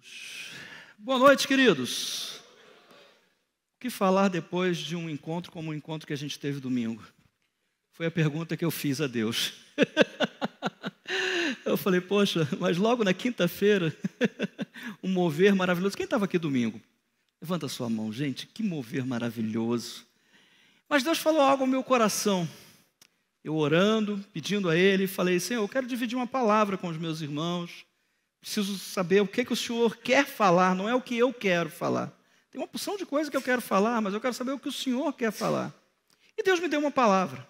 Deus. Boa noite, queridos. O que falar depois de um encontro como o encontro que a gente teve domingo? Foi a pergunta que eu fiz a Deus. Eu falei, poxa, mas logo na quinta-feira, um mover maravilhoso. Quem estava aqui domingo? Levanta a sua mão, gente, que mover maravilhoso. Mas Deus falou algo ao meu coração. Eu orando, pedindo a Ele, falei, Senhor, eu quero dividir uma palavra com os meus irmãos. Preciso saber o que o Senhor quer falar, não é o que eu quero falar. Tem uma porção de coisa que eu quero falar, mas eu quero saber o que o Senhor quer falar. E Deus me deu uma palavra.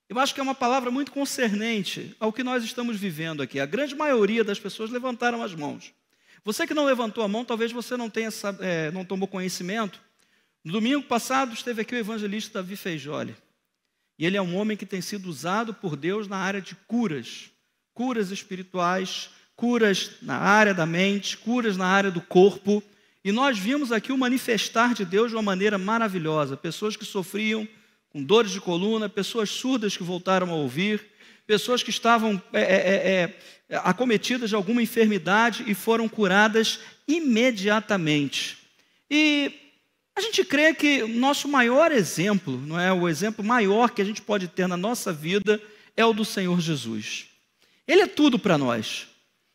Eu acho que é uma palavra muito concernente ao que nós estamos vivendo aqui. A grande maioria das pessoas levantaram as mãos. Você que não levantou a mão, talvez você não tomou conhecimento. No domingo passado esteve aqui o evangelista Davi Feijoli. E ele é um homem que tem sido usado por Deus na área de curas. Curas espirituais, curas na área da mente, curas na área do corpo. E nós vimos aqui o manifestar de Deus de uma maneira maravilhosa. Pessoas que sofriam com dores de coluna, pessoas surdas que voltaram a ouvir, pessoas que estavam acometidas de alguma enfermidade e foram curadas imediatamente. E a gente crê que o nosso maior exemplo, não é, o exemplo maior que a gente pode ter na nossa vida é o do Senhor Jesus. Ele é tudo para nós.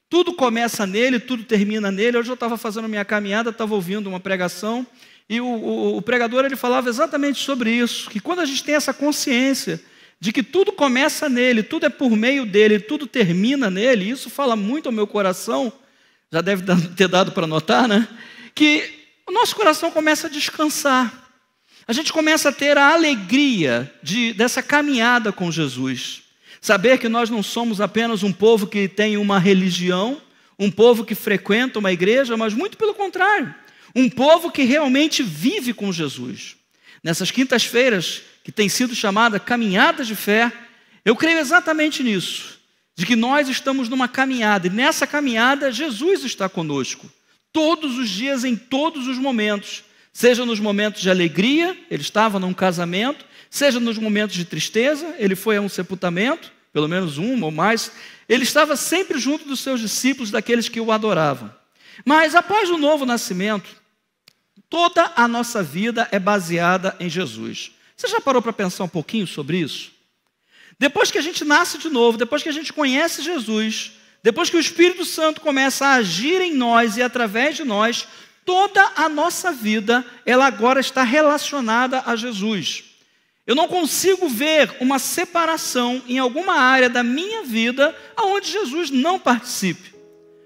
Tudo começa nele, tudo termina nele. Hoje eu estava fazendo minha caminhada, estava ouvindo uma pregação e o pregador ele falava exatamente sobre isso, que quando a gente tem essa consciência de que tudo começa nele, tudo é por meio dele, tudo termina nele, isso fala muito ao meu coração, já deve ter dado para notar, né? Que o nosso coração começa a descansar. A gente começa a ter a alegria dessa caminhada com Jesus. Saber que nós não somos apenas um povo que tem uma religião, um povo que frequenta uma igreja, mas muito pelo contrário, um povo que realmente vive com Jesus. Nessas quintas-feiras, que tem sido chamada caminhadas de fé, eu creio exatamente nisso, de que nós estamos numa caminhada, e nessa caminhada Jesus está conosco, todos os dias, em todos os momentos, seja nos momentos de alegria, ele estava num casamento, seja nos momentos de tristeza, ele foi a um sepultamento, pelo menos um ou mais, ele estava sempre junto dos seus discípulos, daqueles que o adoravam. Mas após o novo nascimento, toda a nossa vida é baseada em Jesus. Você já parou para pensar um pouquinho sobre isso? Depois que a gente nasce de novo, depois que a gente conhece Jesus, depois que o Espírito Santo começa a agir em nós e através de nós, toda a nossa vida, ela agora está relacionada a Jesus. Eu não consigo ver uma separação em alguma área da minha vida onde Jesus não participe.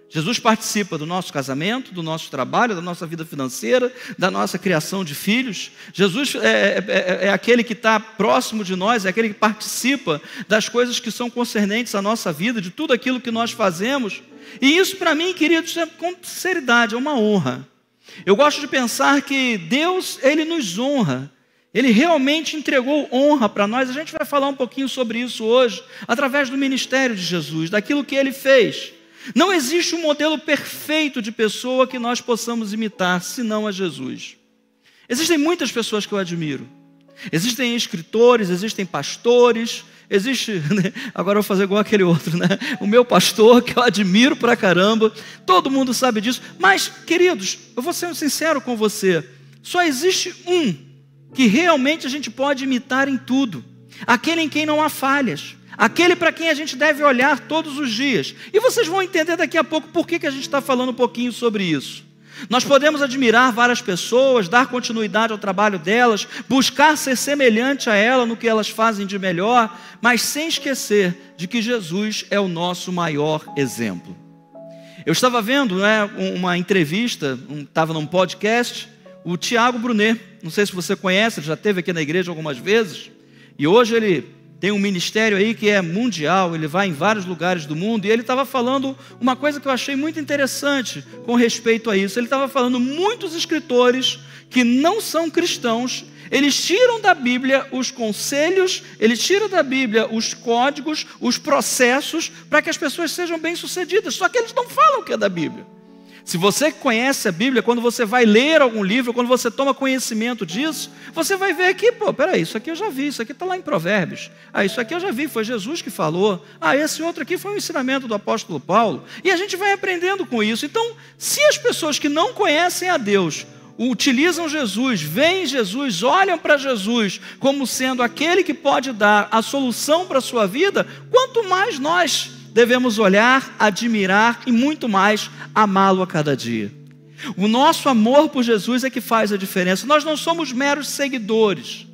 Jesus participa do nosso casamento, do nosso trabalho, da nossa vida financeira, da nossa criação de filhos. Jesus é aquele que está próximo de nós, é aquele que participa das coisas que são concernentes à nossa vida, de tudo aquilo que nós fazemos. E isso para mim, queridos, com sinceridade, é uma honra. Eu gosto de pensar que Deus, Ele nos honra. Ele realmente entregou honra para nós. A gente vai falar um pouquinho sobre isso hoje, através do ministério de Jesus, daquilo que Ele fez. Não existe um modelo perfeito de pessoa que nós possamos imitar, senão a Jesus. Existem muitas pessoas que eu admiro. Existem escritores, existem pastores, agora eu vou fazer igual aquele outro, né? O meu pastor, que eu admiro pra caramba, todo mundo sabe disso. Mas, queridos, eu vou ser sincero com você, só existe um que realmente a gente pode imitar em tudo, aquele em quem não há falhas, aquele para quem a gente deve olhar todos os dias. E vocês vão entender daqui a pouco por que a gente está falando um pouquinho sobre isso. Nós podemos admirar várias pessoas, dar continuidade ao trabalho delas, buscar ser semelhante a ela no que elas fazem de melhor, mas sem esquecer de que Jesus é o nosso maior exemplo. Eu estava vendo, né, uma entrevista, estava num podcast, o Tiago Brunet, não sei se você conhece, ele já esteve aqui na igreja algumas vezes, e hoje ele tem um ministério aí que é mundial, ele vai em vários lugares do mundo, e ele estava falando uma coisa que eu achei muito interessante com respeito a isso. Ele estava falando, muitos escritores que não são cristãos, eles tiram da Bíblia os conselhos, eles tiram da Bíblia os códigos, os processos, para que as pessoas sejam bem-sucedidas, só que eles não falam o que é da Bíblia. Se você conhece a Bíblia, quando você vai ler algum livro, quando você toma conhecimento disso, você vai ver aqui, peraí, isso aqui eu já vi, isso aqui está lá em Provérbios. Isso aqui eu já vi, foi Jesus que falou. Esse outro aqui foi um ensinamento do apóstolo Paulo. E a gente vai aprendendo com isso. Então, se as pessoas que não conhecem a Deus, utilizam Jesus, veem Jesus, olham para Jesus como sendo aquele que pode dar a solução para a sua vida, quanto mais nós devemos olhar, admirar e muito mais amá-lo a cada dia. O nosso amor por Jesus é que faz a diferença. Nós não somos meros seguidores.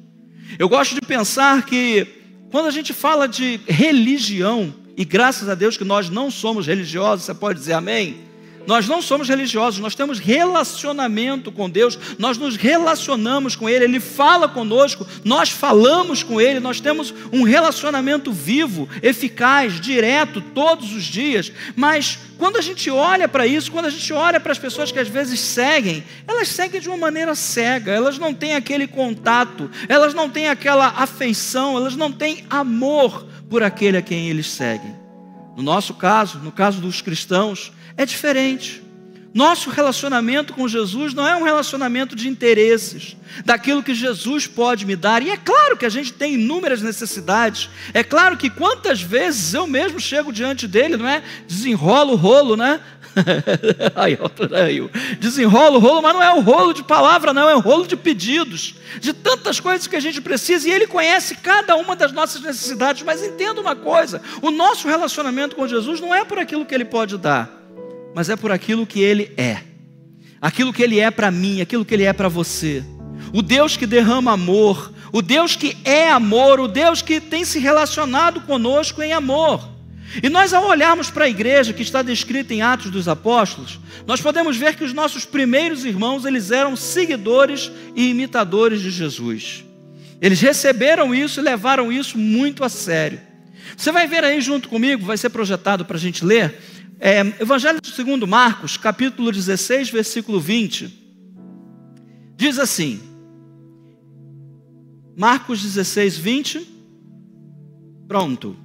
Eu gosto de pensar que quando a gente fala de religião, e graças a Deus que nós não somos religiosos, você pode dizer amém? Nós não somos religiosos, nós temos relacionamento com Deus, nós nos relacionamos com Ele, Ele fala conosco, nós falamos com Ele, nós temos um relacionamento vivo, eficaz, direto, todos os dias. Mas quando a gente olha para isso, quando a gente olha para as pessoas que às vezes seguem, elas seguem de uma maneira cega, elas não têm aquele contato, elas não têm aquela afeição, elas não têm amor por aquele a quem eles seguem. No nosso caso, no caso dos cristãos, é diferente. Nosso relacionamento com Jesus não é um relacionamento de interesses, daquilo que Jesus pode me dar. E é claro que a gente tem inúmeras necessidades. É claro que quantas vezes eu mesmo chego diante dele, não é? Desenrolo o rolo, né? Desenrolo o rolo, mas não é o rolo de palavra, não, é o rolo de pedidos, de tantas coisas que a gente precisa, e Ele conhece cada uma das nossas necessidades. Mas entenda uma coisa, o nosso relacionamento com Jesus não é por aquilo que Ele pode dar, mas é por aquilo que Ele é, aquilo que Ele é para mim, aquilo que Ele é para você. O Deus que derrama amor, o Deus que é amor, o Deus que tem se relacionado conosco em amor. E nós, ao olharmos para a igreja que está descrita em Atos dos Apóstolos, nós podemos ver que os nossos primeiros irmãos, eles eram seguidores e imitadores de Jesus. Eles receberam isso e levaram isso muito a sério. Você vai ver aí junto comigo, vai ser projetado para a gente ler, Evangelho segundo Marcos, capítulo 16, versículo 20. Diz assim, Marcos 16, 20, pronto.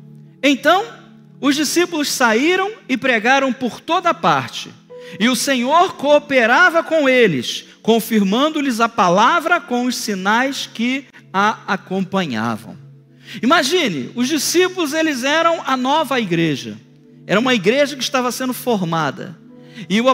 Então, os discípulos saíram e pregaram por toda parte, e o Senhor cooperava com eles, confirmando-lhes a palavra com os sinais que a acompanhavam. Imagine, os discípulos, eles eram a nova igreja, era uma igreja que estava sendo formada, e o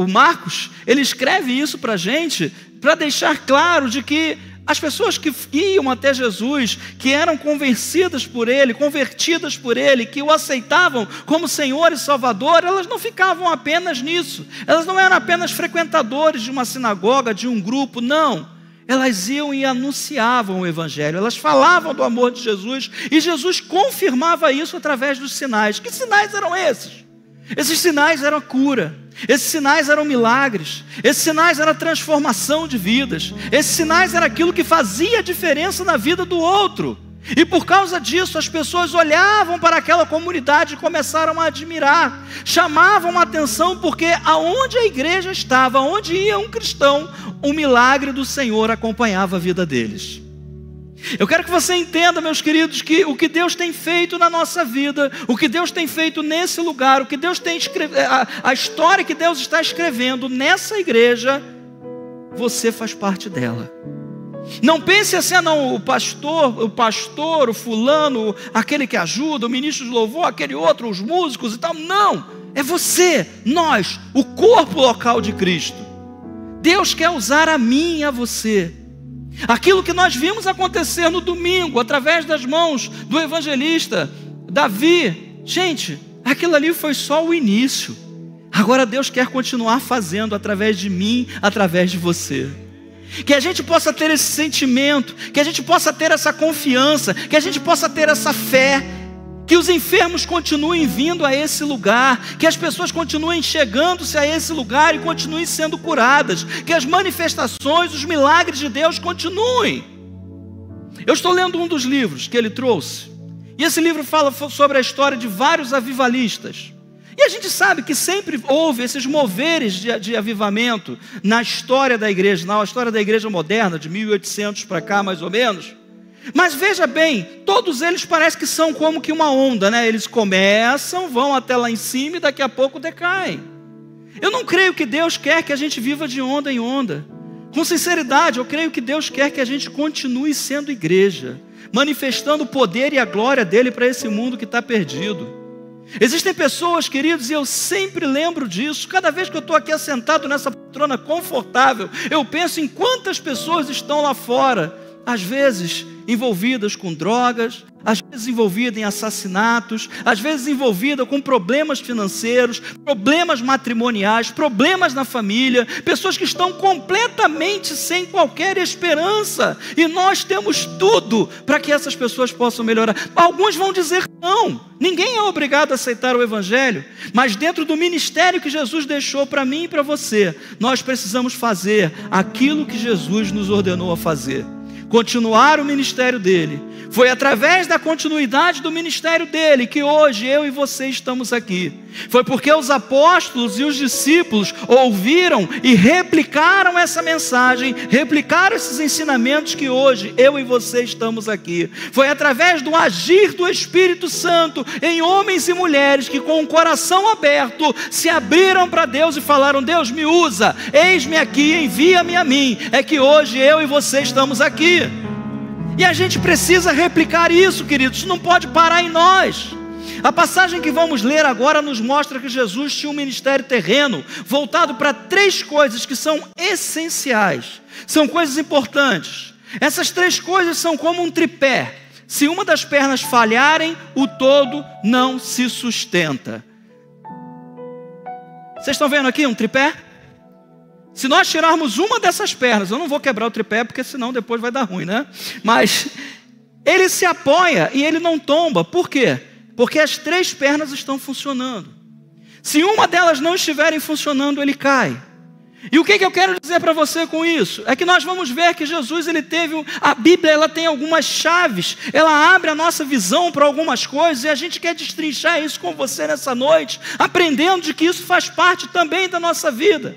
Marcos, ele escreve isso para a gente, para deixar claro de que as pessoas que iam até Jesus, que eram convertidas por Ele, que o aceitavam como Senhor e Salvador, elas não ficavam apenas nisso, elas não eram apenas frequentadores de uma sinagoga, de um grupo, não. Elas iam e anunciavam o Evangelho, elas falavam do amor de Jesus, e Jesus confirmava isso através dos sinais. Que sinais eram esses? Esses sinais eram a cura, esses sinais eram milagres, esses sinais eram a transformação de vidas, esses sinais eram aquilo que fazia a diferença na vida do outro. E por causa disso as pessoas olhavam para aquela comunidade e começaram a admirar, chamavam a atenção, porque aonde a igreja estava, aonde ia um cristão, o milagre do Senhor acompanhava a vida deles. Eu quero que você entenda, meus queridos, que o que Deus tem feito na nossa vida, o que Deus tem feito nesse lugar, o que Deus tem a história que Deus está escrevendo nessa igreja, você faz parte dela. Não pense assim, não, o pastor, o fulano, aquele que ajuda, o ministro de louvor, aquele outro, os músicos e tal. Não, é você, nós, o corpo local de Cristo. Deus quer usar a mim e a você. Aquilo que nós vimos acontecer no domingo, através das mãos do evangelista Davi, gente, aquilo ali foi só o início. Agora Deus quer continuar fazendo através de mim, através de você. Que a gente possa ter esse sentimento, que a gente possa ter essa confiança, que a gente possa ter essa fé, que os enfermos continuem vindo a esse lugar, que as pessoas continuem chegando-se a esse lugar e continuem sendo curadas, que as manifestações, os milagres de Deus continuem. Eu estou lendo um dos livros que ele trouxe, e esse livro fala sobre a história de vários avivalistas. E a gente sabe que sempre houve esses moveres de avivamento na história da igreja, na história da igreja moderna, de 1800 para cá mais ou menos. Mas veja bem, todos eles parecem que são como que uma onda, né? Eles começam, vão até lá em cima e daqui a pouco decaem. Eu não creio que Deus quer que a gente viva de onda em onda. Com sinceridade, eu creio que Deus quer que a gente continue sendo igreja, manifestando o poder e a glória dele para esse mundo que está perdido. Existem pessoas, queridos, e eu sempre lembro disso, cada vez que eu estou aqui assentado nessa poltrona confortável, eu penso em quantas pessoas estão lá fora, às vezes envolvidas com drogas, às vezes envolvidas em assassinatos, às vezes envolvidas com problemas financeiros, problemas matrimoniais, problemas na família, pessoas que estão completamente sem qualquer esperança, e nós temos tudo para que essas pessoas possam melhorar. Alguns vão dizer não, ninguém é obrigado a aceitar o Evangelho, mas dentro do ministério que Jesus deixou para mim e para você, nós precisamos fazer aquilo que Jesus nos ordenou a fazer. Continuar o ministério dele. Foi através da continuidade do ministério dele que hoje eu e você estamos aqui. Foi porque os apóstolos e os discípulos ouviram e replicaram essa mensagem, replicaram esses ensinamentos que hoje eu e você estamos aqui. Foi através do agir do Espírito Santo em homens e mulheres que com o coração aberto se abriram para Deus e falaram: Deus, me usa, eis-me aqui, envia-me a mim. É que hoje eu e você estamos aqui. E a gente precisa replicar isso, queridos, isso não pode parar em nós. A passagem que vamos ler agora nos mostra que Jesus tinha um ministério terreno, voltado para 3 coisas que são essenciais, são coisas importantes. Essas 3 coisas são como um tripé. Se uma das pernas falharem, o todo não se sustenta. Vocês estão vendo aqui um tripé? Se nós tirarmos uma dessas pernas, eu não vou quebrar o tripé, porque senão depois vai dar ruim, né? Mas ele se apoia e ele não tomba. Por quê? Porque as 3 pernas estão funcionando. Se uma delas não estiverem funcionando, ele cai. E o que eu quero dizer para você com isso? É que nós vamos ver que Jesus, a Bíblia, ela tem algumas chaves, ela abre a nossa visão para algumas coisas, e a gente quer destrinchar isso com você nessa noite, aprendendo de que isso faz parte também da nossa vida.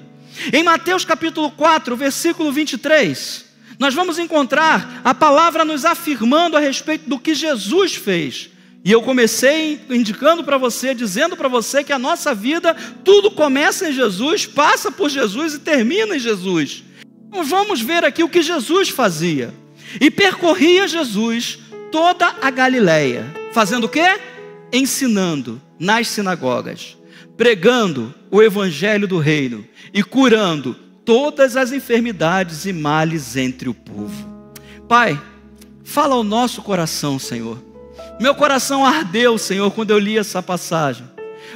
Em Mateus capítulo 4, versículo 23, nós vamos encontrar a palavra nos afirmando a respeito do que Jesus fez. E eu comecei indicando para você, dizendo para você que a nossa vida, tudo começa em Jesus, passa por Jesus e termina em Jesus. Então vamos ver aqui o que Jesus fazia. E percorria Jesus toda a Galileia, fazendo o quê? Ensinando nas sinagogas, pregando o evangelho do reino e curando todas as enfermidades e males entre o povo. Pai, fala ao nosso coração, Senhor. Meu coração ardeu, Senhor, quando eu li essa passagem.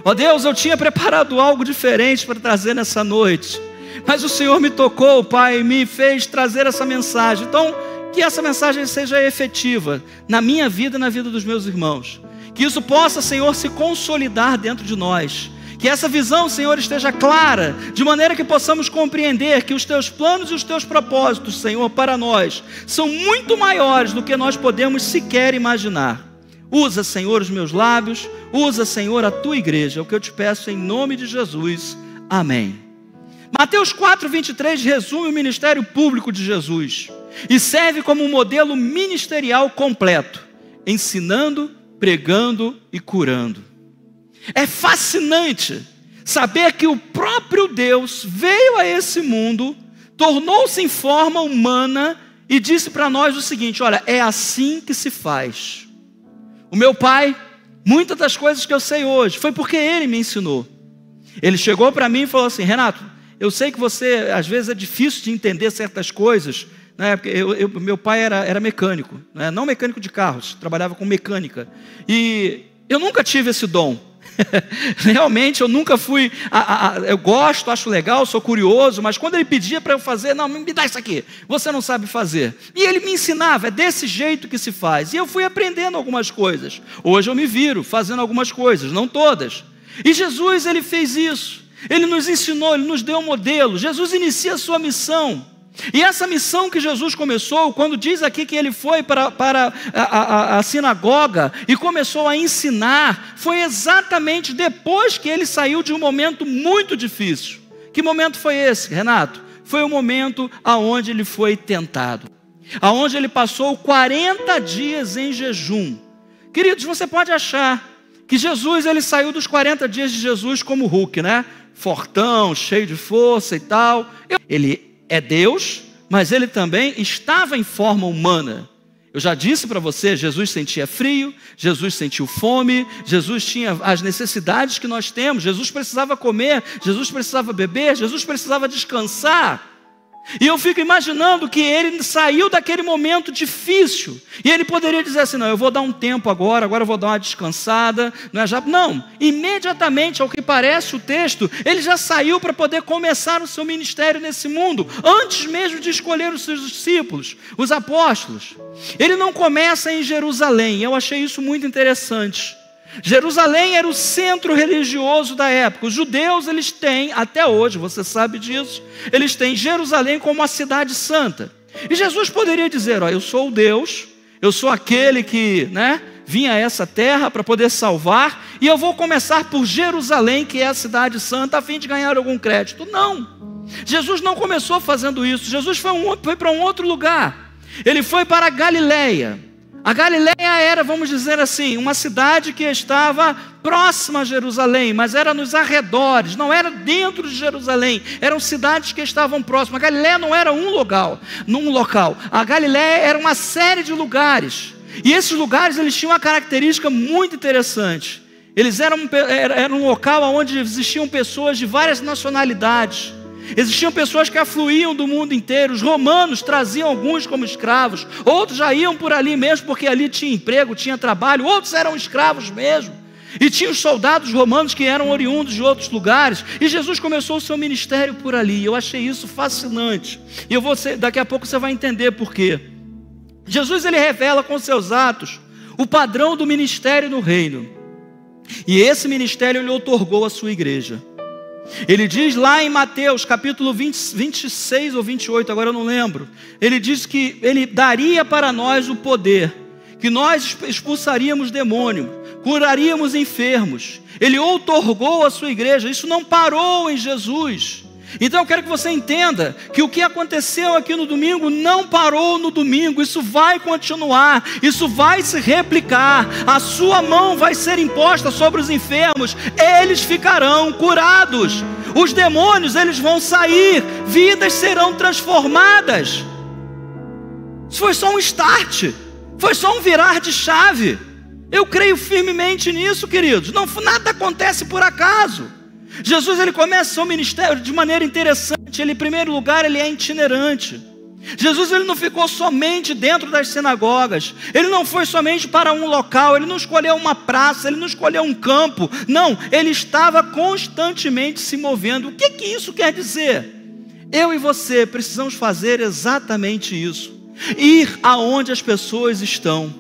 Ó Deus, eu tinha preparado algo diferente para trazer nessa noite, mas o Senhor me tocou, Pai, e me fez trazer essa mensagem. Então, que essa mensagem seja efetiva na minha vida e na vida dos meus irmãos. Que isso possa, Senhor, se consolidar dentro de nós. Que essa visão, Senhor, esteja clara, de maneira que possamos compreender que os Teus planos e os Teus propósitos, Senhor, para nós, são muito maiores do que nós podemos sequer imaginar. Usa, Senhor, os meus lábios, usa, Senhor, a Tua igreja, é o que eu te peço em nome de Jesus. Amém. Mateus 4, 23 resume o ministério público de Jesus e serve como um modelo ministerial completo, ensinando, pregando e curando. É fascinante saber que o próprio Deus veio a esse mundo, tornou-se em forma humana e disse para nós o seguinte: olha, é assim que se faz. O meu pai, muitas das coisas que eu sei hoje, foi porque ele me ensinou. Ele chegou para mim e falou assim: Renato, eu sei que você, às vezes é difícil de entender certas coisas, né? Porque meu pai era mecânico, né? Não mecânico de carros, trabalhava com mecânica. E eu nunca tive esse dom. Realmente eu nunca fui, eu gosto, acho legal, sou curioso, mas quando ele pedia para eu fazer, não, me dá isso aqui, você não sabe fazer. E ele me ensinava, é desse jeito que se faz. E eu fui aprendendo algumas coisas. Hoje eu me viro fazendo algumas coisas, não todas. E Jesus, ele fez isso. Ele nos ensinou, ele nos deu um modelo. Jesus inicia a sua missão. E essa missão que Jesus começou, quando diz aqui que ele foi para a sinagoga e começou a ensinar, foi exatamente depois que ele saiu de um momento muito difícil. Que momento foi esse, Renato? Foi o momento aonde ele foi tentado. aonde ele passou 40 dias em jejum. Queridos, você pode achar que Jesus, ele saiu dos 40 dias de Jesus como Hulk, né? Fortão, cheio de força e tal. Ele é Deus, mas ele também estava em forma humana. Eu já disse para você, Jesus sentia frio, Jesus sentiu fome, Jesus tinha as necessidades que nós temos, Jesus precisava comer, Jesus precisava beber, Jesus precisava descansar. E eu fico imaginando que ele saiu daquele momento difícil, e ele poderia dizer assim, não, eu vou dar um tempo agora eu vou dar uma descansada, não, imediatamente, ao que parece o texto, ele já saiu para poder começar o seu ministério nesse mundo, antes mesmo de escolher os seus discípulos, os apóstolos. Ele não começa em Jerusalém, eu achei isso muito interessante. Jerusalém era o centro religioso da época. Os judeus, eles têm, até hoje, você sabe disso, eles têm Jerusalém como a cidade santa. E Jesus poderia dizer, eu sou o Deus, eu sou aquele que, vinha a essa terra para poder salvar, e eu vou começar por Jerusalém, que é a cidade santa, a fim de ganhar algum crédito. Não, Jesus não começou fazendo isso. Jesus foi para um outro lugar. Ele foi para a Galileia. A Galileia era, vamos dizer assim, uma cidade que estava próxima a Jerusalém, mas era nos arredores, não era dentro de Jerusalém, eram cidades que estavam próximas. A Galileia não era um local, a Galileia era uma série de lugares, e esses lugares eles tinham uma característica muito interessante. Eles eram um local onde existiam pessoas de várias nacionalidades. Existiam pessoas que afluíam do mundo inteiro. Os romanos traziam alguns como escravos, outros já iam por ali mesmo porque ali tinha emprego, tinha trabalho, outros eram escravos mesmo. E tinha os soldados romanos que eram oriundos de outros lugares. E Jesus começou o seu ministério por ali. Eu achei isso fascinante. E daqui a pouco você vai entender por quê. Jesus, ele revela com seus atos o padrão do ministério no reino. E esse ministério ele outorgou à sua igreja. Ele diz lá em Mateus capítulo 26 ou 28, agora eu não lembro. Ele diz que ele daria para nós o poder, que nós expulsaríamos demônio, curaríamos enfermos. Ele outorgou à sua igreja. Isso não parou em Jesus. Então eu quero que você entenda que o que aconteceu aqui no domingo não parou no domingo. Isso vai continuar, isso vai se replicar. A sua mão vai ser imposta sobre os enfermos, eles ficarão curados. Os demônios, eles vão sair, vidas serão transformadas. Isso foi só um start, foi só um virar de chave. Eu creio firmemente nisso, queridos. Nada acontece por acaso. Jesus, ele começa seu ministério de maneira interessante. Ele, em primeiro lugar, ele é itinerante. Jesus, ele não ficou somente dentro das sinagogas. Ele não foi somente para um local. Ele não escolheu uma praça. Ele não escolheu um campo. Não, ele estava constantemente se movendo. O que isso quer dizer? Eu e você precisamos fazer exatamente isso. Ir aonde as pessoas estão.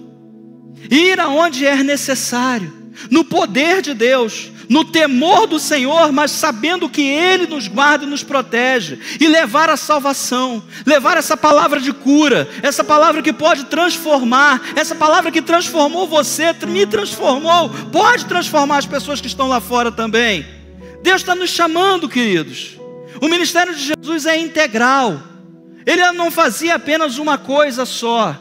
Ir aonde é necessário. No poder de Deus, no temor do Senhor, mas sabendo que Ele nos guarda e nos protege, e levar a salvação, levar essa palavra de cura, essa palavra que pode transformar, essa palavra que transformou você, me transformou, pode transformar as pessoas que estão lá fora também. Deus está nos chamando, queridos. O ministério de Jesus é integral. Ele não fazia apenas uma coisa só,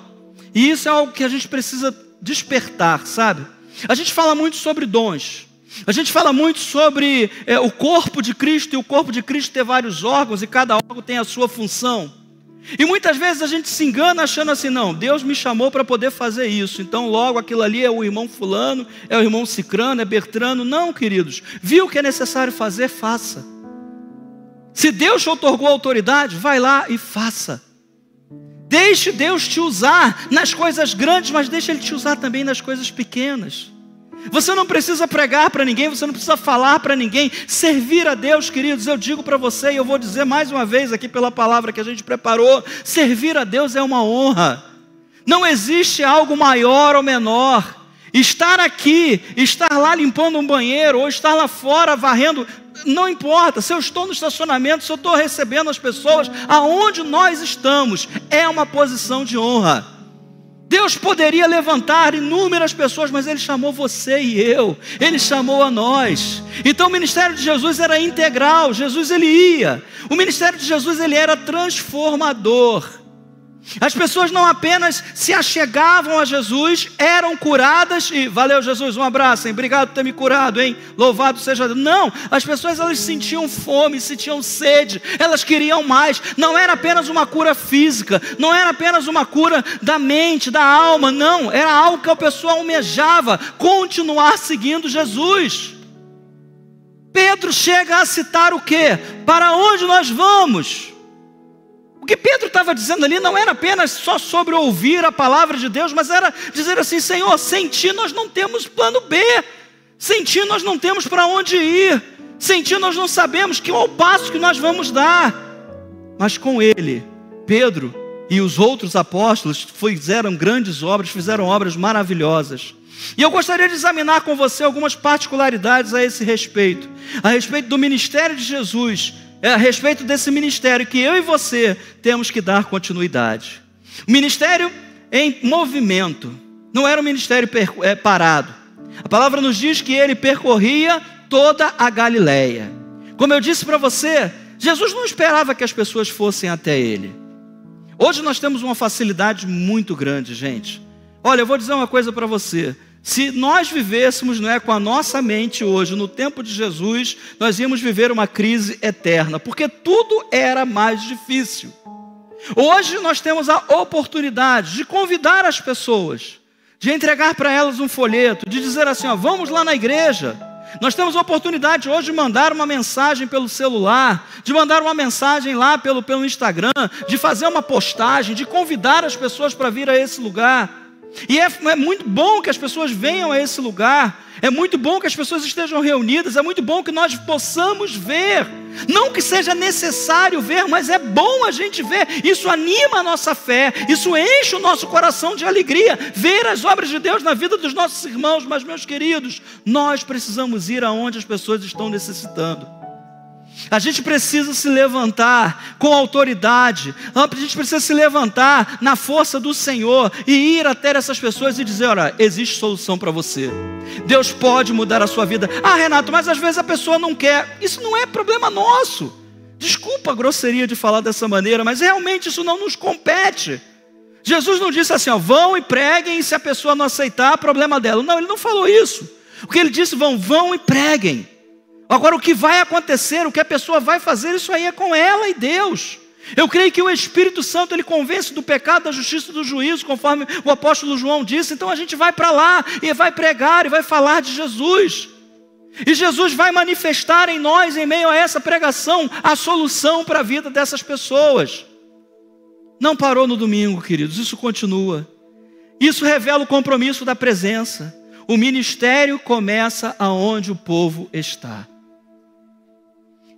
e isso é algo que a gente precisa despertar, sabe? A gente fala muito sobre dons. A gente fala muito sobre o corpo de Cristo, e o corpo de Cristo ter vários órgãos, e cada órgão tem a sua função. E muitas vezes a gente se engana achando assim, não, Deus me chamou para poder fazer isso, então logo aquilo ali é o irmão fulano, é o irmão cicrano, é Bertrano. Não, queridos, viu o que é necessário fazer, faça. Se Deus te outorgou autoridade, vai lá e faça. Deixe Deus te usar nas coisas grandes, mas deixe Ele te usar também nas coisas pequenas. Você não precisa pregar para ninguém, você não precisa falar para ninguém. Servir a Deus, queridos, eu digo para você, e eu vou dizer mais uma vez aqui pela palavra que a gente preparou, servir a Deus é uma honra. Não existe algo maior ou menor. Estar aqui, estar lá limpando um banheiro, ou estar lá fora varrendo, não importa. Se eu estou no estacionamento, se eu estou recebendo as pessoas, aonde nós estamos, é uma posição de honra. Deus poderia levantar inúmeras pessoas, mas Ele chamou você e eu, Ele chamou a nós. Então o ministério de Jesus era integral. Jesus, Ele ia. O ministério de Jesus, ele era transformador. As pessoas não apenas se achegavam a Jesus, eram curadas e valeu Jesus, um abraço, hein? Obrigado por ter me curado, hein? Louvado seja Deus. Não, as pessoas elas sentiam fome, sentiam sede, elas queriam mais. Não era apenas uma cura física, não era apenas uma cura da mente, da alma, não. Era algo que a pessoa almejava, continuar seguindo Jesus. Pedro chega a citar o quê? Para onde nós vamos? O que Pedro estava dizendo ali não era apenas só sobre ouvir a palavra de Deus, mas era dizer assim: Senhor, sem Ti nós não temos plano B, sem Ti nós não temos para onde ir, sem Ti nós não sabemos qual passo que nós vamos dar. Mas com Ele, Pedro e os outros apóstolos fizeram grandes obras, fizeram obras maravilhosas. E eu gostaria de examinar com você algumas particularidades a esse respeito do ministério de Jesus, a respeito desse ministério que eu e você temos que dar continuidade. Ministério em movimento, não era um ministério parado. A palavra nos diz que ele percorria toda a Galileia. Como eu disse para você, Jesus não esperava que as pessoas fossem até ele. Hoje nós temos uma facilidade muito grande, gente. Olha, eu vou dizer uma coisa para você. Se nós vivêssemos, não é, com a nossa mente hoje, no tempo de Jesus, nós íamos viver uma crise eterna, porque tudo era mais difícil. Hoje nós temos a oportunidade de convidar as pessoas, de entregar para elas um folheto, de dizer assim, ó, vamos lá na igreja. Nós temos a oportunidade hoje de mandar uma mensagem pelo celular, de mandar uma mensagem lá pelo Instagram, de fazer uma postagem, de convidar as pessoas para vir a esse lugar. E é muito bom que as pessoas venham a esse lugar, é muito bom que as pessoas estejam reunidas, é muito bom que nós possamos ver, não que seja necessário ver, mas é bom a gente ver, isso anima a nossa fé, isso enche o nosso coração de alegria, ver as obras de Deus na vida dos nossos irmãos. Mas, meus queridos, nós precisamos ir aonde as pessoas estão necessitando. A gente precisa se levantar com autoridade, a gente precisa se levantar na força do Senhor e ir até essas pessoas e dizer, olha, existe solução para você, Deus pode mudar a sua vida. Ah, Renato, mas às vezes a pessoa não quer. Isso não é problema nosso. Desculpa a grosseria de falar dessa maneira, mas realmente isso não nos compete. Jesus não disse assim, ó, vão e preguem, e se a pessoa não aceitar, problema dela. Não, ele não falou isso. O que ele disse, vão e preguem. Agora, o que vai acontecer, o que a pessoa vai fazer, isso aí é com ela e Deus. Eu creio que o Espírito Santo, ele convence do pecado, da justiça e do juízo, conforme o apóstolo João disse. Então a gente vai para lá e vai pregar e vai falar de Jesus. E Jesus vai manifestar em nós, em meio a essa pregação, a solução para a vida dessas pessoas. Não parou no domingo, queridos, isso continua. Isso revela o compromisso da presença. O ministério começa aonde o povo está.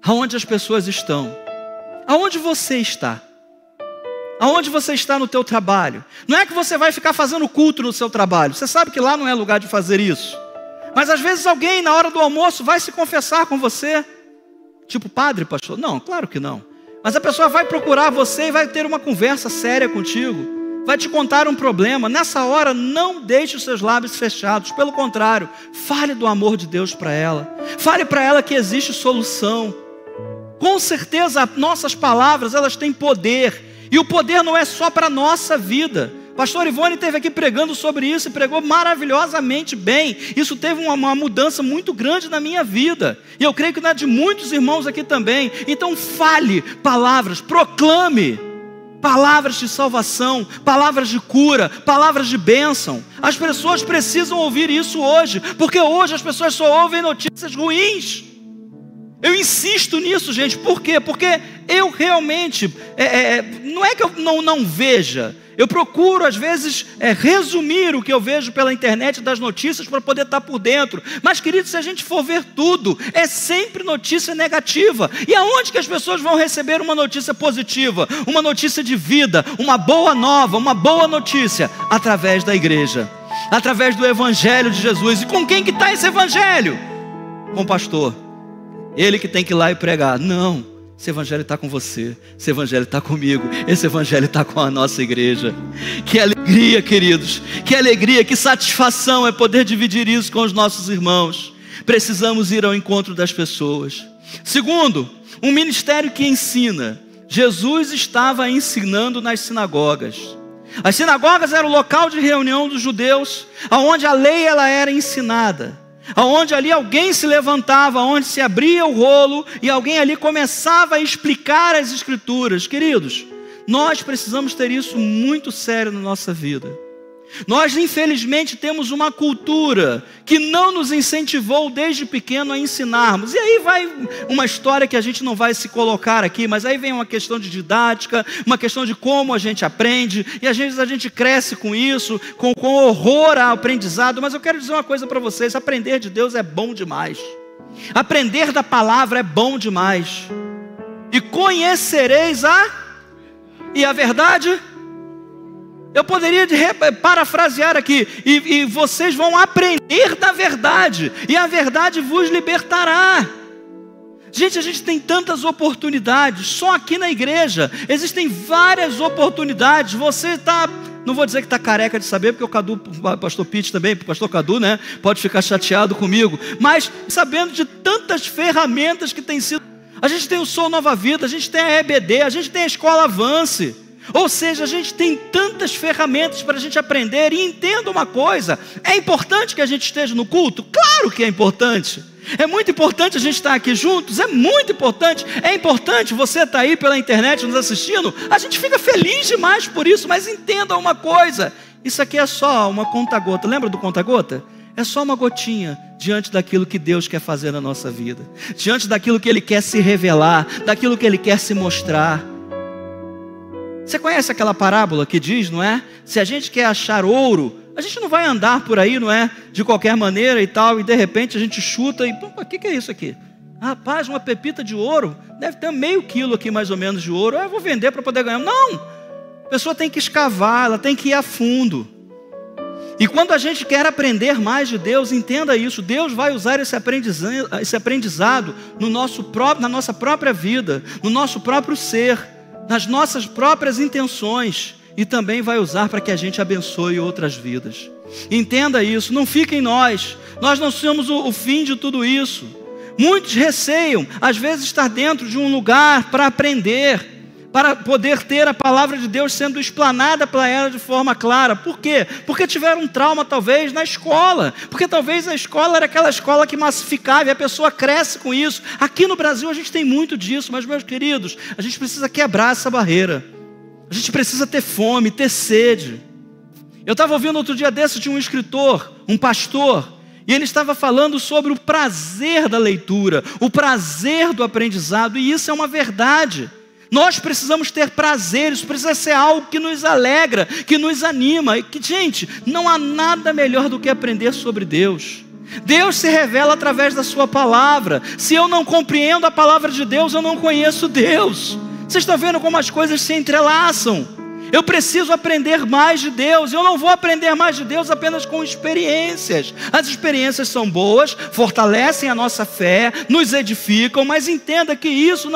Aonde as pessoas estão. Aonde você está. Aonde você está no teu trabalho. Não é que você vai ficar fazendo culto no seu trabalho. Você sabe que lá não é lugar de fazer isso. Mas às vezes alguém na hora do almoço vai se confessar com você. Tipo, padre, pastor? Não, claro que não. Mas a pessoa vai procurar você e vai ter uma conversa séria contigo. Vai te contar um problema. Nessa hora, não deixe os seus lábios fechados. Pelo contrário, fale do amor de Deus para ela. Fale para ela que existe solução. Com certeza, nossas palavras, elas têm poder. E o poder não é só para a nossa vida. Pastor Ivone esteve aqui pregando sobre isso e pregou maravilhosamente bem. Isso teve uma mudança muito grande na minha vida. E eu creio que na de muitos irmãos aqui também. Então fale palavras, proclame palavras de salvação, palavras de cura, palavras de bênção. As pessoas precisam ouvir isso hoje, porque hoje as pessoas só ouvem notícias ruins. Eu insisto nisso, gente. Por quê? Porque eu realmente, não é que eu não veja. Eu procuro, às vezes, resumir o que eu vejo pela internet das notícias para poder estar por dentro. Mas, querido, se a gente for ver tudo, é sempre notícia negativa. E aonde que as pessoas vão receber uma notícia positiva? Uma notícia de vida, uma boa nova, uma boa notícia? Através da igreja, através do Evangelho de Jesus. E com quem que está esse Evangelho? Com o pastor. Ele que tem que ir lá e pregar. Não, esse Evangelho está com você, esse Evangelho está comigo, esse Evangelho está com a nossa igreja. Que alegria, queridos, que alegria, que satisfação é poder dividir isso com os nossos irmãos. Precisamos ir ao encontro das pessoas. Segundo, um ministério que ensina. Jesus estava ensinando nas sinagogas. As sinagogas eram o local de reunião dos judeus, onde a lei ela era ensinada, onde ali alguém se levantava, onde se abria o rolo e alguém ali começava a explicar as escrituras. Queridos, nós precisamos ter isso muito sério na nossa vida. Nós, infelizmente, temos uma cultura que não nos incentivou desde pequeno a ensinarmos. E aí vai uma história que a gente não vai se colocar aqui, mas aí vem uma questão de didática, uma questão de como a gente aprende, e às vezes a gente cresce com isso, com horror ao aprendizado. Mas eu quero dizer uma coisa para vocês: aprender de Deus é bom demais. Aprender da palavra é bom demais. E conhecereis a verdade. Eu poderia parafrasear aqui, e vocês vão aprender da verdade, e a verdade vos libertará. Gente, a gente tem tantas oportunidades, só aqui na igreja, existem várias oportunidades. Você está, não vou dizer que está careca de saber, porque o pastor Pete também, o pastor Cadu, né, pode ficar chateado comigo, mas sabendo de tantas ferramentas que tem sido. A gente tem o Sou Nova Vida, a gente tem a EBD, a gente tem a Escola Avance. Ou seja, a gente tem tantas ferramentas para a gente aprender. E entenda uma coisa: é importante que a gente esteja no culto? Claro que é importante. É muito importante a gente estar aqui juntos, é muito importante. É importante você estar aí pela internet nos assistindo. A gente fica feliz demais por isso, mas entenda uma coisa: isso aqui é só uma conta-gota. Lembra do conta-gota? É só uma gotinha diante daquilo que Deus quer fazer na nossa vida, diante daquilo que Ele quer se revelar, daquilo que Ele quer se mostrar. Você conhece aquela parábola que diz, não é? Se a gente quer achar ouro, a gente não vai andar por aí, não é? De qualquer maneira e tal, e de repente a gente chuta e... o que é isso aqui? Rapaz, uma pepita de ouro, deve ter meio quilo aqui mais ou menos de ouro, eu vou vender para poder ganhar. Não! A pessoa tem que escavar, ela tem que ir a fundo. E quando a gente quer aprender mais de Deus, entenda isso: Deus vai usar esse aprendizado na nossa própria vida, no nosso próprio ser, nas nossas próprias intenções, e também vai usar para que a gente abençoe outras vidas. Entenda isso, não fica em nós não somos o fim de tudo isso. Muitos receiam, às vezes, estar dentro de um lugar para aprender, para poder ter a palavra de Deus sendo explanada para ela de forma clara. Por quê? Porque tiveram um trauma talvez na escola, porque talvez a escola era aquela escola que massificava e a pessoa cresce com isso. Aqui no Brasil a gente tem muito disso, mas, meus queridos, a gente precisa quebrar essa barreira. A gente precisa ter fome, ter sede. Eu estava ouvindo outro dia desse de um escritor, um pastor, e ele estava falando sobre o prazer da leitura, o prazer do aprendizado, e isso é uma verdade. Nós precisamos ter prazer, isso precisa ser algo que nos alegra, que nos anima. E que, gente, não há nada melhor do que aprender sobre Deus. Deus se revela através da sua palavra. Se eu não compreendo a palavra de Deus, eu não conheço Deus. Vocês estão vendo como as coisas se entrelaçam? Eu preciso aprender mais de Deus. Eu não vou aprender mais de Deus apenas com experiências. As experiências são boas, fortalecem a nossa fé, nos edificam, mas entenda que isso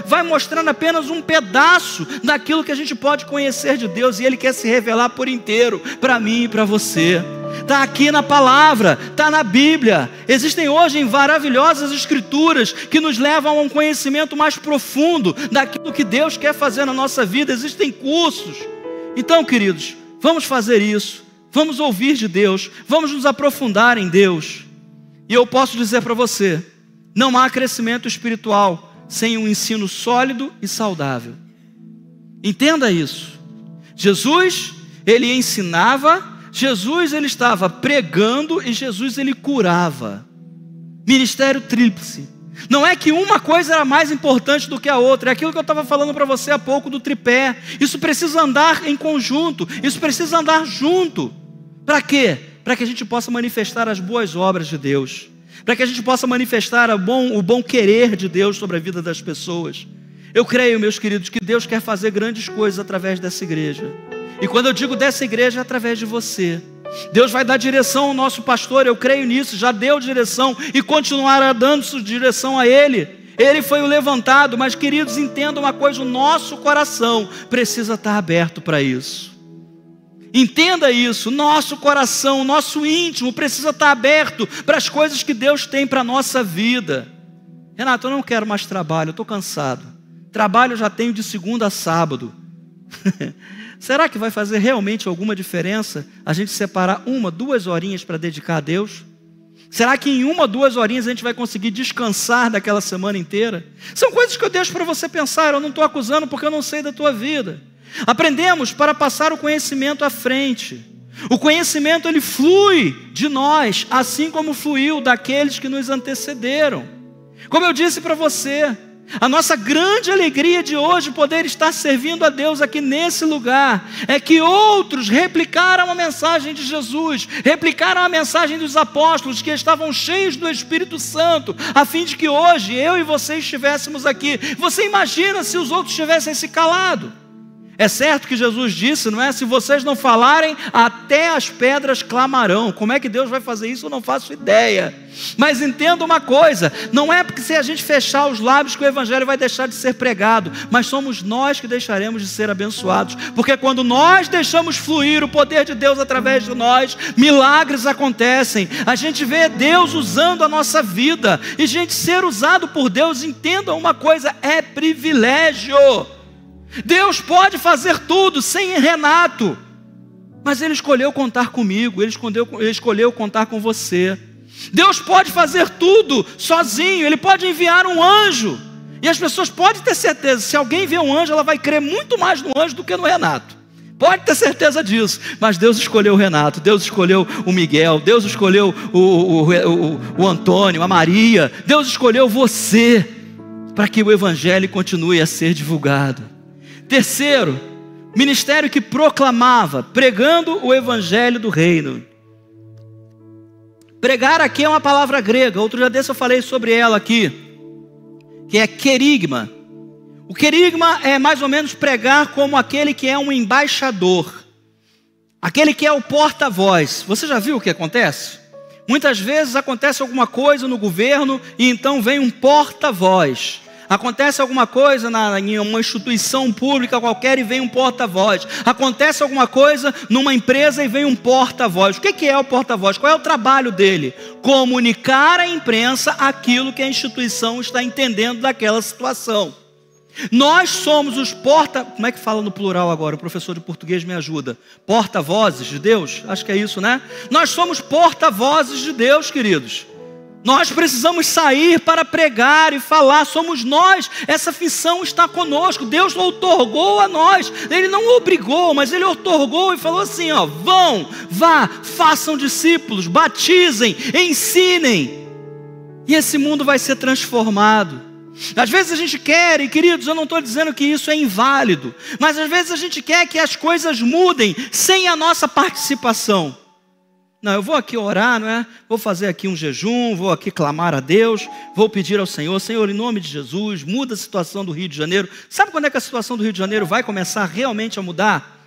vai mostrando apenas um pedaço daquilo que a gente pode conhecer de Deus, e Ele quer se revelar por inteiro para mim e para você. Está aqui na palavra, está na Bíblia. Existem hoje maravilhosas escrituras que nos levam a um conhecimento mais profundo daquilo que Deus quer fazer na nossa vida. Existem cursos. Então, queridos, vamos fazer isso. Vamos ouvir de Deus. Vamos nos aprofundar em Deus. E eu posso dizer para você: não há crescimento espiritual sem um ensino sólido e saudável. Entenda isso. Jesus, Ele ensinava. Jesus, Ele estava pregando, e Jesus, Ele curava. Ministério tríplice. Não é que uma coisa era mais importante do que a outra. É aquilo que eu estava falando para você há pouco do tripé. Isso precisa andar em conjunto. Isso precisa andar junto. Para quê? Para que a gente possa manifestar as boas obras de Deus. Para que a gente possa manifestar o bom querer de Deus sobre a vida das pessoas. Eu creio, meus queridos, que Deus quer fazer grandes coisas através dessa igreja. E quando eu digo dessa igreja, é através de você. Deus vai dar direção ao nosso pastor, eu creio nisso, já deu direção e continuará dando direção a ele. Ele foi o levantado, mas, queridos, entendam uma coisa: o nosso coração precisa estar aberto para isso. Entenda isso, nosso coração, nosso íntimo precisa estar aberto para as coisas que Deus tem para a nossa vida. Renato, eu não quero mais trabalho, eu estou cansado. Trabalho eu já tenho de segunda a sábado. Será que vai fazer realmente alguma diferença a gente separar 1, 2 horinhas para dedicar a Deus? Será que em 1, 2 horinhas a gente vai conseguir descansar daquela semana inteira? São coisas que eu deixo para você pensar, eu não estou acusando porque eu não sei da tua vida. Aprendemos para passar o conhecimento à frente. O conhecimento ele flui de nós, assim como fluiu daqueles que nos antecederam. Como eu disse para você, a nossa grande alegria de hoje poder estar servindo a Deus aqui nesse lugar é que outros replicaram a mensagem de Jesus, replicaram a mensagem dos apóstolos que estavam cheios do Espírito Santo, a fim de que hoje eu e você estivéssemos aqui. Você imagina se os outros tivessem se calado? É certo que Jesus disse, não é? Se vocês não falarem, até as pedras clamarão. Como é que Deus vai fazer isso? Eu não faço ideia. Mas entenda uma coisa, não é porque se a gente fechar os lábios que o Evangelho vai deixar de ser pregado, mas somos nós que deixaremos de ser abençoados. Porque quando nós deixamos fluir o poder de Deus através de nós, milagres acontecem. A gente vê Deus usando a nossa vida. E gente, ser usado por Deus, entenda uma coisa, é privilégio. Deus pode fazer tudo sem Renato, mas Ele escolheu contar comigo, Ele escolheu contar com você. Deus pode fazer tudo sozinho, Ele pode enviar um anjo, e as pessoas podem ter certeza, se alguém vê um anjo, ela vai crer muito mais no anjo do que no Renato, pode ter certeza disso. Mas Deus escolheu o Renato, Deus escolheu o Miguel, Deus escolheu o Antônio, a Maria, Deus escolheu você, para que o Evangelho continue a ser divulgado. Terceiro, ministério que proclamava, pregando o Evangelho do Reino. Pregar aqui é uma palavra grega, outro dia desse eu falei sobre ela aqui, que é querigma. O querigma é mais ou menos pregar como aquele que é um embaixador, aquele que é o porta-voz. Você já viu o que acontece? Muitas vezes acontece alguma coisa no governo e então vem um porta-voz. Acontece alguma coisa em uma instituição pública qualquer e vem um porta-voz. Acontece alguma coisa numa empresa e vem um porta-voz. O que é o porta-voz? Qual é o trabalho dele? Comunicar à imprensa aquilo que a instituição está entendendo daquela situação. Nós somos os como é que fala no plural agora? O professor de português me ajuda. Porta-vozes de Deus? Acho que é isso, né? Nós somos porta-vozes de Deus, queridos. Nós precisamos sair para pregar e falar, somos nós, essa missão está conosco, Deus outorgou a nós, Ele não obrigou, mas Ele outorgou e falou assim, ó, vá, façam discípulos, batizem, ensinem, e esse mundo vai ser transformado. Às vezes a gente quer, e queridos, eu não estou dizendo que isso é inválido, mas às vezes a gente quer que as coisas mudem sem a nossa participação. Não, eu vou aqui orar, não é? Vou fazer aqui um jejum, vou aqui clamar a Deus, vou pedir ao Senhor, Senhor, em nome de Jesus, muda a situação do Rio de Janeiro. Sabe quando é que a situação do Rio de Janeiro vai começar realmente a mudar?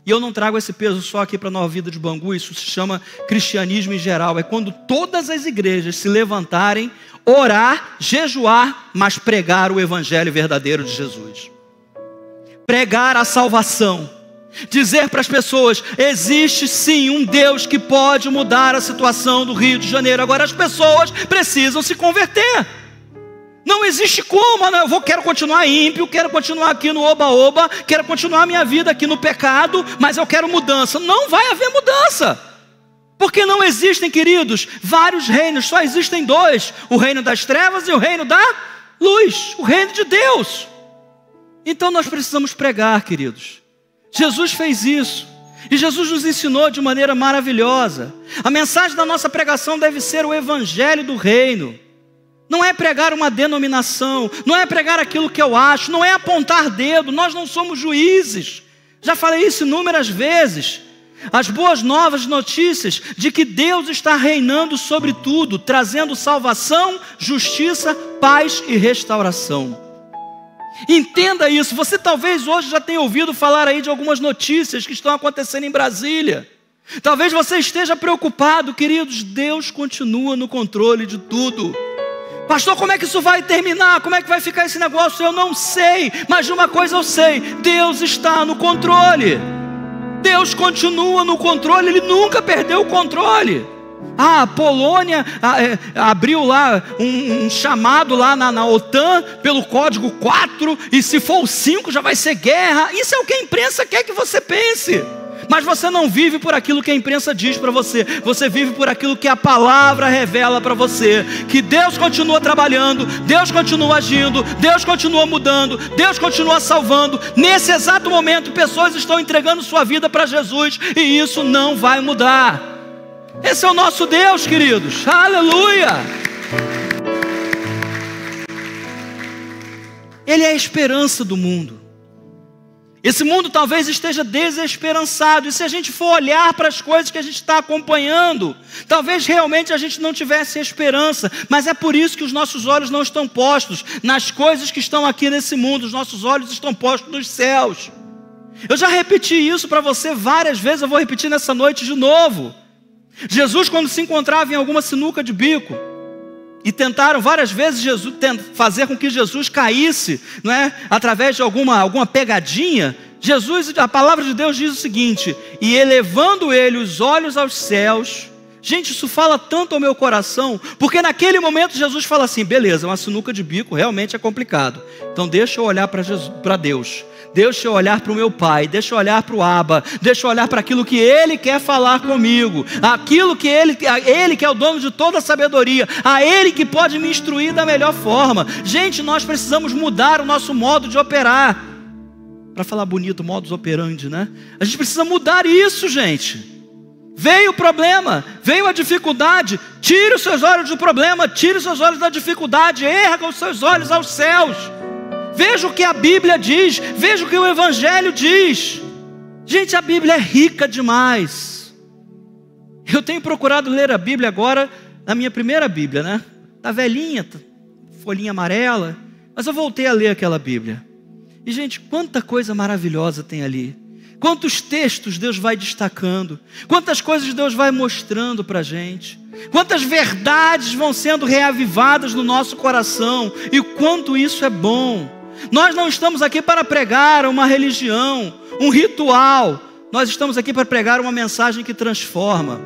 E eu não trago esse peso só aqui para a Nova Vida de Bangu, isso se chama cristianismo em geral. É quando todas as igrejas se levantarem, orar, jejuar, mas pregar o Evangelho verdadeiro de Jesus. Pregar a salvação. Dizer para as pessoas, existe sim um Deus que pode mudar a situação do Rio de Janeiro. Agora as pessoas precisam se converter. Não existe como, eu quero continuar ímpio, quero continuar aqui no oba-oba, quero continuar minha vida aqui no pecado, mas eu quero mudança. Não vai haver mudança. Porque não existem, queridos, vários reinos, só existem dois. O reino das trevas e o reino da luz, o reino de Deus. Então nós precisamos pregar, queridos. Jesus fez isso, e Jesus nos ensinou de maneira maravilhosa. A mensagem da nossa pregação deve ser o Evangelho do Reino. Não é pregar uma denominação, não é pregar aquilo que eu acho, não é apontar dedo, nós não somos juízes. Já falei isso inúmeras vezes. As boas novas notícias de que Deus está reinando sobre tudo, trazendo salvação, justiça, paz e restauração. Entenda isso, você talvez hoje já tenha ouvido falar aí de algumas notícias que estão acontecendo em Brasília. Talvez você esteja preocupado, queridos, Deus continua no controle de tudo. Pastor, como é que isso vai terminar? Como é que vai ficar esse negócio? Eu não sei, mas de uma coisa eu sei, Deus está no controle. Deus continua no controle, Ele nunca perdeu o controle. A Polônia abriu lá um chamado lá na OTAN pelo código 4, e se for o 5 já vai ser guerra. Isso é o que a imprensa quer que você pense. Mas você não vive por aquilo que a imprensa diz para você. Você vive por aquilo que a palavra revela para você. Que Deus continua trabalhando, Deus continua agindo, Deus continua mudando, Deus continua salvando. Nesse exato momento, pessoas estão entregando sua vida para Jesus, e isso não vai mudar. Esse é o nosso Deus, queridos. Aleluia! Ele é a esperança do mundo. Esse mundo talvez esteja desesperançado, e se a gente for olhar para as coisas que a gente está acompanhando, talvez realmente a gente não tivesse esperança, mas é por isso que os nossos olhos não estão postos nas coisas que estão aqui nesse mundo, os nossos olhos estão postos nos céus. Eu já repeti isso para você várias vezes, eu vou repetir nessa noite de novo. Jesus, quando se encontrava em alguma sinuca de bico, e tentaram várias vezes fazer com que Jesus caísse, não é? Através de alguma pegadinha, Jesus, a palavra de Deus diz o seguinte: e elevando ele os olhos aos céus. Gente, isso fala tanto ao meu coração, porque naquele momento Jesus fala assim: beleza, uma sinuca de bico realmente é complicado, então deixa eu olhar para Deus, deixa eu olhar para o meu Pai, deixa eu olhar para o Abba, deixa eu olhar para aquilo que Ele quer falar comigo, aquilo que Ele que é o dono de toda a sabedoria, a Ele que pode me instruir da melhor forma. Gente, nós precisamos mudar o nosso modo de operar, para falar bonito, modus operandi, né? A gente precisa mudar isso, gente. Veio o problema, veio a dificuldade, tire os seus olhos do problema, tire os seus olhos da dificuldade, erga os seus olhos aos céus. Veja o que a Bíblia diz, veja o que o Evangelho diz. Gente, a Bíblia é rica demais. Eu tenho procurado ler a Bíblia agora, na minha primeira Bíblia, né? Tá velhinha, folhinha amarela, mas eu voltei a ler aquela Bíblia. E gente, quanta coisa maravilhosa tem ali. Quantos textos Deus vai destacando, quantas coisas Deus vai mostrando para a gente, quantas verdades vão sendo reavivadas no nosso coração, e o quanto isso é bom. Nós não estamos aqui para pregar uma religião, um ritual, nós estamos aqui para pregar uma mensagem que transforma,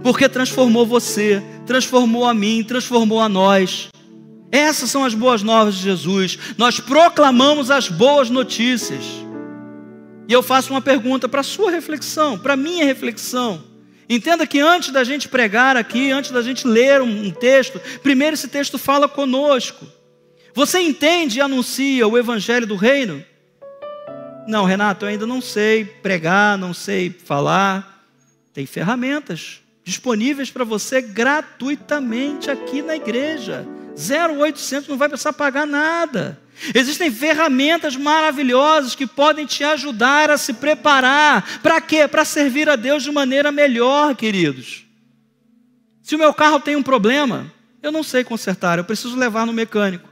porque transformou você, transformou a mim, transformou a nós. Essas são as boas novas de Jesus. Nós proclamamos as boas notícias. E eu faço uma pergunta para a sua reflexão, para a minha reflexão. Entenda que antes da gente pregar aqui, antes da gente ler um texto, primeiro esse texto fala conosco. Você entende e anuncia o Evangelho do Reino? Não, Renato, eu ainda não sei pregar, não sei falar. Tem ferramentas disponíveis para você gratuitamente aqui na igreja. 0800, não vai precisar pagar nada. Existem ferramentas maravilhosas que podem te ajudar a se preparar. Para quê? Para servir a Deus de maneira melhor, queridos. Se o meu carro tem um problema, eu não sei consertar, eu preciso levar no mecânico.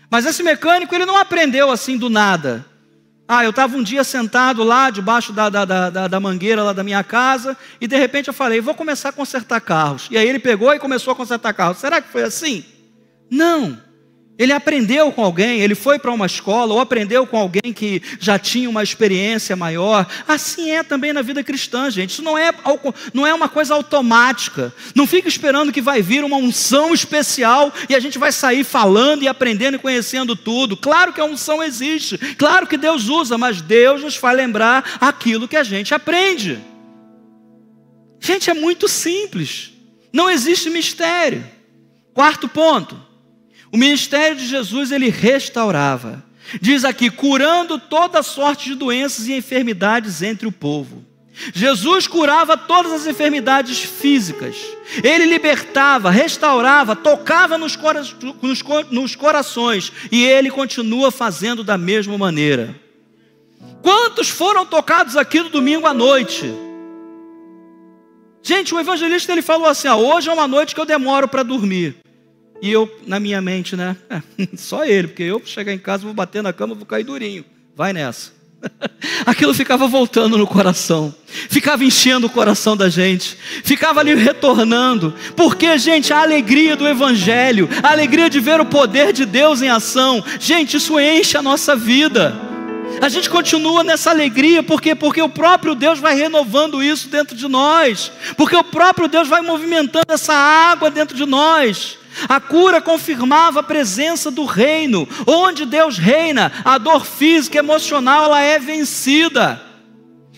Mas esse mecânico, ele não aprendeu assim do nada. Eu estava um dia sentado lá, debaixo da mangueira lá da minha casa, e de repente eu falei, vou começar a consertar carros. E aí ele pegou e começou a consertar carros. Será que foi assim? Não. Ele aprendeu com alguém, ele foi para uma escola, ou aprendeu com alguém que já tinha uma experiência maior. Assim é também na vida cristã, gente. Isso não é uma coisa automática. Não fica esperando que vai vir uma unção especial e a gente vai sair falando e aprendendo e conhecendo tudo. Claro que a unção existe, claro que Deus usa, mas Deus nos faz lembrar aquilo que a gente aprende. Gente, é muito simples. Não existe mistério. Quarto ponto. O ministério de Jesus, ele restaurava. Diz aqui, curando toda sorte de doenças e enfermidades entre o povo. Jesus curava todas as enfermidades físicas. Ele libertava, restaurava, tocava nos corações. E ele continua fazendo da mesma maneira. Quantos foram tocados aqui no domingo à noite? Gente, o evangelista, ele falou assim, hoje é uma noite que eu demoro para dormir. E eu, na minha mente, né? Só ele, porque eu chegar em casa, vou bater na cama, vou cair durinho. Vai nessa. Aquilo ficava voltando no coração, ficava enchendo o coração da gente, ficava ali retornando. Porque, gente, a alegria do Evangelho, a alegria de ver o poder de Deus em ação, gente, isso enche a nossa vida. A gente continua nessa alegria, porque o próprio Deus vai renovando isso dentro de nós, porque o próprio Deus vai movimentando essa água dentro de nós. A cura confirmava a presença do reino. Onde Deus reina, a dor física e emocional ela é vencida.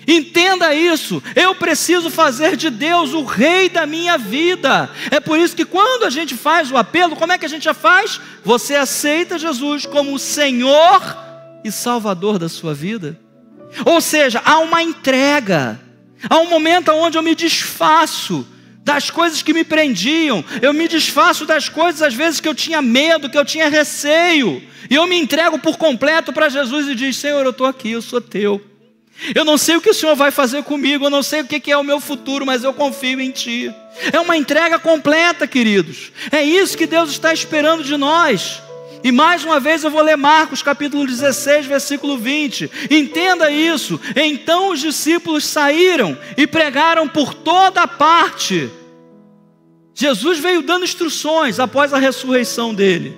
Entenda isso, eu preciso fazer de Deus o rei da minha vida. É por isso que quando a gente faz o apelo, como é que a gente já faz? Você aceita Jesus como o Senhor e Salvador da sua vida. Ou seja, há uma entrega, há um momento onde eu me desfaço das coisas que me prendiam, eu me desfaço das coisas às vezes que eu tinha medo, que eu tinha receio, e eu me entrego por completo para Jesus e diz: Senhor, eu estou aqui, eu sou teu. Eu não sei o que o Senhor vai fazer comigo, eu não sei o que é o meu futuro, mas eu confio em Ti. É uma entrega completa, queridos. É isso que Deus está esperando de nós. E mais uma vez eu vou ler Marcos capítulo 16, versículo 20. Entenda isso. Então os discípulos saíram e pregaram por toda parte. Jesus veio dando instruções após a ressurreição dele.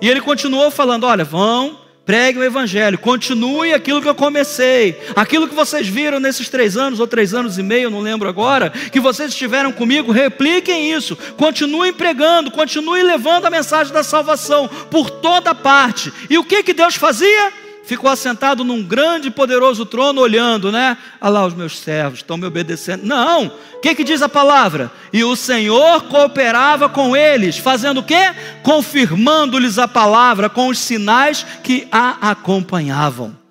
E ele continuou falando: olha, vão, preguem o evangelho, continue aquilo que eu comecei, aquilo que vocês viram nesses 3 anos ou 3 anos e meio, não lembro agora, que vocês estiveram comigo, repliquem isso, continuem pregando, continuem levando a mensagem da salvação por toda parte. E o que Deus fazia? Ficou assentado num grande e poderoso trono olhando, né? Olha lá os meus servos, estão me obedecendo. Não, o que diz a palavra? E o Senhor cooperava com eles, fazendo o quê? Confirmando-lhes a palavra com os sinais que a acompanhavam.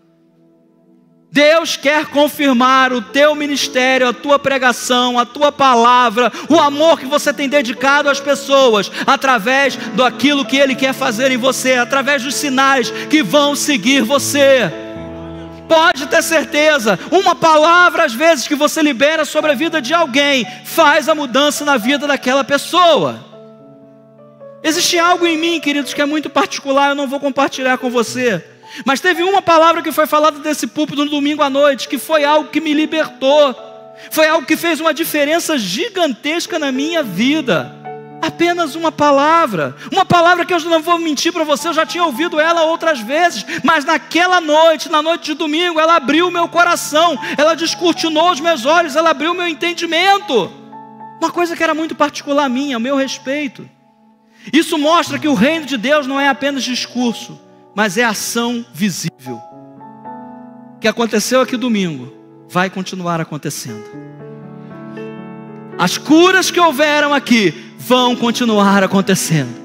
Deus quer confirmar o teu ministério, a tua pregação, a tua palavra, o amor que você tem dedicado às pessoas, através daquilo que Ele quer fazer em você, através dos sinais que vão seguir você. Pode ter certeza, uma palavra às vezes que você libera sobre a vida de alguém, faz a mudança na vida daquela pessoa. Existe algo em mim, queridos, que é muito particular, eu não vou compartilhar com você. Mas teve uma palavra que foi falada desse púlpito no domingo à noite, que foi algo que me libertou, foi algo que fez uma diferença gigantesca na minha vida. Apenas uma palavra que eu não vou mentir para você, eu já tinha ouvido ela outras vezes, mas naquela noite, na noite de domingo, ela abriu o meu coração, ela descortinou os meus olhos, ela abriu o meu entendimento. Uma coisa que era muito particular minha, a meu respeito. Isso mostra que o reino de Deus não é apenas discurso, mas é ação visível. O que aconteceu aqui domingo vai continuar acontecendo. As curas que houveram aqui vão continuar acontecendo.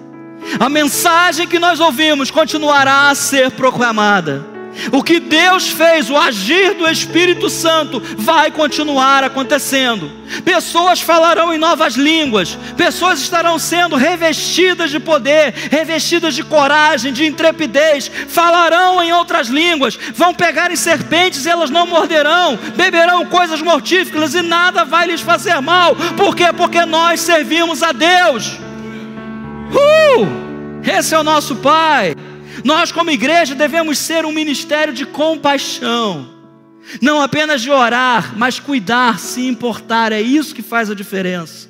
A mensagem que nós ouvimos continuará a ser proclamada. O que Deus fez, o agir do Espírito Santo, vai continuar acontecendo. Pessoas falarão em novas línguas, pessoas estarão sendo revestidas de poder, revestidas de coragem, de intrepidez, falarão em outras línguas, vão pegar em serpentes e elas não morderão, beberão coisas mortíferas e nada vai lhes fazer mal. Por quê? Porque nós servimos a Deus. Esse é o nosso Pai. Nós como igreja devemos ser um ministério de compaixão, não apenas de orar, mas cuidar, se importar. É isso que faz a diferença.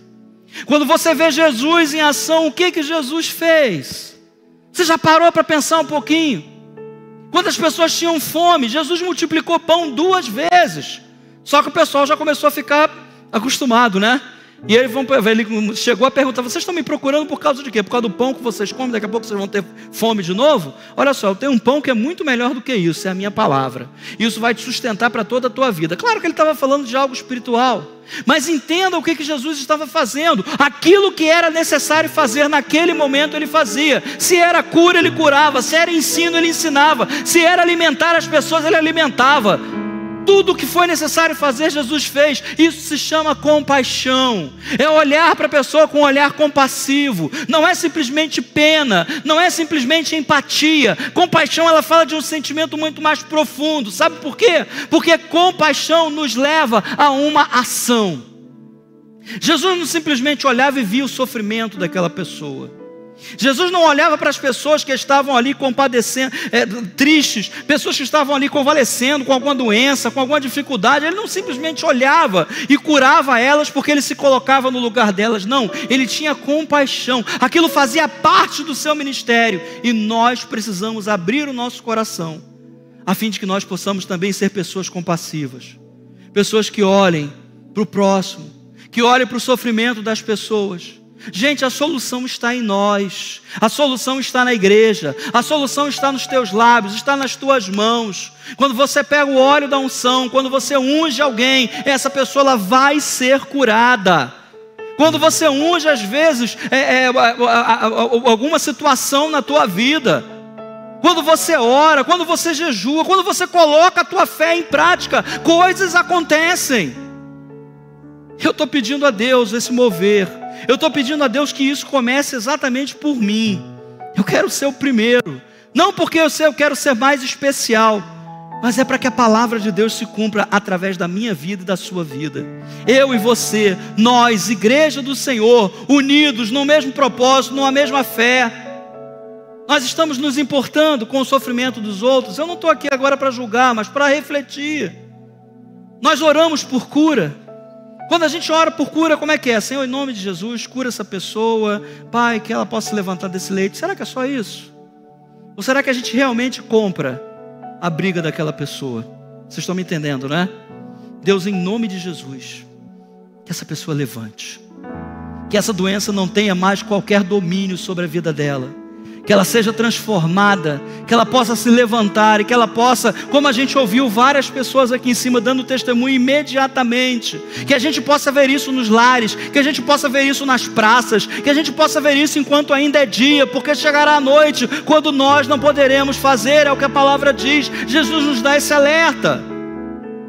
Quando você vê Jesus em ação, o que Jesus fez? Você já parou para pensar um pouquinho? Quantas pessoas tinham fome? Jesus multiplicou pão 2 vezes, só que o pessoal já começou a ficar acostumado, né? E ele chegou a perguntar: vocês estão me procurando por causa de quê? Por causa do pão que vocês comem, daqui a pouco vocês vão ter fome de novo? Olha só, eu tenho um pão que é muito melhor do que isso, é a minha palavra. Isso vai te sustentar para toda a tua vida. Claro que ele estava falando de algo espiritual, mas entenda o que Jesus estava fazendo. Aquilo que era necessário fazer naquele momento ele fazia. Se era cura, ele curava. Se era ensino, ele ensinava. Se era alimentar as pessoas, ele alimentava. Tudo o que foi necessário fazer, Jesus fez. Isso se chama compaixão. É olhar para a pessoa com um olhar compassivo. Não é simplesmente pena, não é simplesmente empatia. Compaixão, ela fala de um sentimento muito mais profundo. Sabe por quê? Porque compaixão nos leva a uma ação. Jesus não simplesmente olhava e via o sofrimento daquela pessoa. Jesus não olhava para as pessoas que estavam ali compadecendo, tristes, pessoas que estavam ali convalescendo com alguma doença, com alguma dificuldade. Ele não simplesmente olhava e curava elas porque ele se colocava no lugar delas. Não, ele tinha compaixão. Aquilo fazia parte do seu ministério. E nós precisamos abrir o nosso coração a fim de que nós possamos também ser pessoas compassivas, pessoas que olhem para o próximo, que olhem para o sofrimento das pessoas. Gente, a solução está em nós, a solução está na igreja, a solução está nos teus lábios, está nas tuas mãos. Quando você pega o óleo da unção, quando você unge alguém, essa pessoa ela vai ser curada. Quando você unge, às vezes, alguma situação na tua vida, quando você ora, quando você jejua, quando você coloca a tua fé em prática, coisas acontecem. Eu estou pedindo a Deus esse mover, eu estou pedindo a Deus que isso comece exatamente por mim. Eu quero ser o primeiro, não porque eu quero ser mais especial, mas é para que a palavra de Deus se cumpra através da minha vida e da sua vida. Eu e você, nós, igreja do Senhor, unidos no mesmo propósito, numa mesma fé, nós estamos nos importando com o sofrimento dos outros. Eu não estou aqui agora para julgar, mas para refletir. Nós oramos por cura. Quando a gente ora por cura, como é que é? Senhor, em nome de Jesus, cura essa pessoa, Pai, que ela possa se levantar desse leito. Será que é só isso? Ou será que a gente realmente compra a briga daquela pessoa? Vocês estão me entendendo, né? Deus, em nome de Jesus, que essa pessoa levante, que essa doença não tenha mais qualquer domínio sobre a vida dela, que ela seja transformada, que ela possa se levantar e que ela possa, como a gente ouviu várias pessoas aqui em cima dando testemunho imediatamente, que a gente possa ver isso nos lares, que a gente possa ver isso nas praças, que a gente possa ver isso enquanto ainda é dia, porque chegará a noite quando nós não poderemos fazer, é o que a palavra diz. Jesus nos dá esse alerta.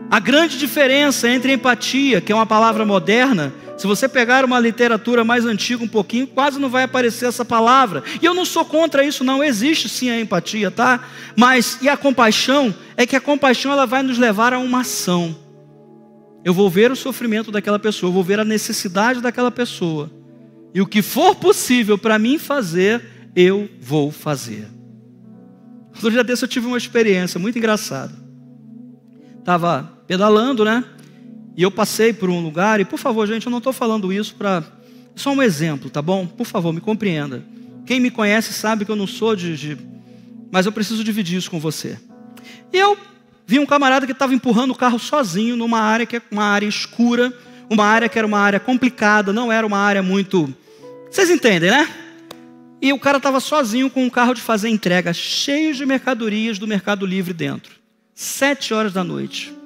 A grande diferença entre empatia, que é uma palavra moderna, se você pegar uma literatura mais antiga um pouquinho, quase não vai aparecer essa palavra. E eu não sou contra isso não, existe sim a empatia, tá? Mas, e a compaixão? É que a compaixão ela vai nos levar a uma ação. Eu vou ver o sofrimento daquela pessoa, eu vou ver a necessidade daquela pessoa. E o que for possível para mim fazer, eu vou fazer. Outro dia desse eu tive uma experiência muito engraçada. Estava pedalando, né? E eu passei por um lugar, e por favor, gente, eu não estou falando isso para... Só um exemplo, tá bom? Por favor, me compreenda. Quem me conhece sabe que eu não sou mas eu preciso dividir isso com você. E eu vi um camarada que estava empurrando o carro sozinho numa área que é uma área escura, uma área que era uma área complicada, não era uma área muito... Vocês entendem, né? E o cara estava sozinho com um carro de fazer entrega, cheio de mercadorias do Mercado Livre dentro. 7 horas da noite.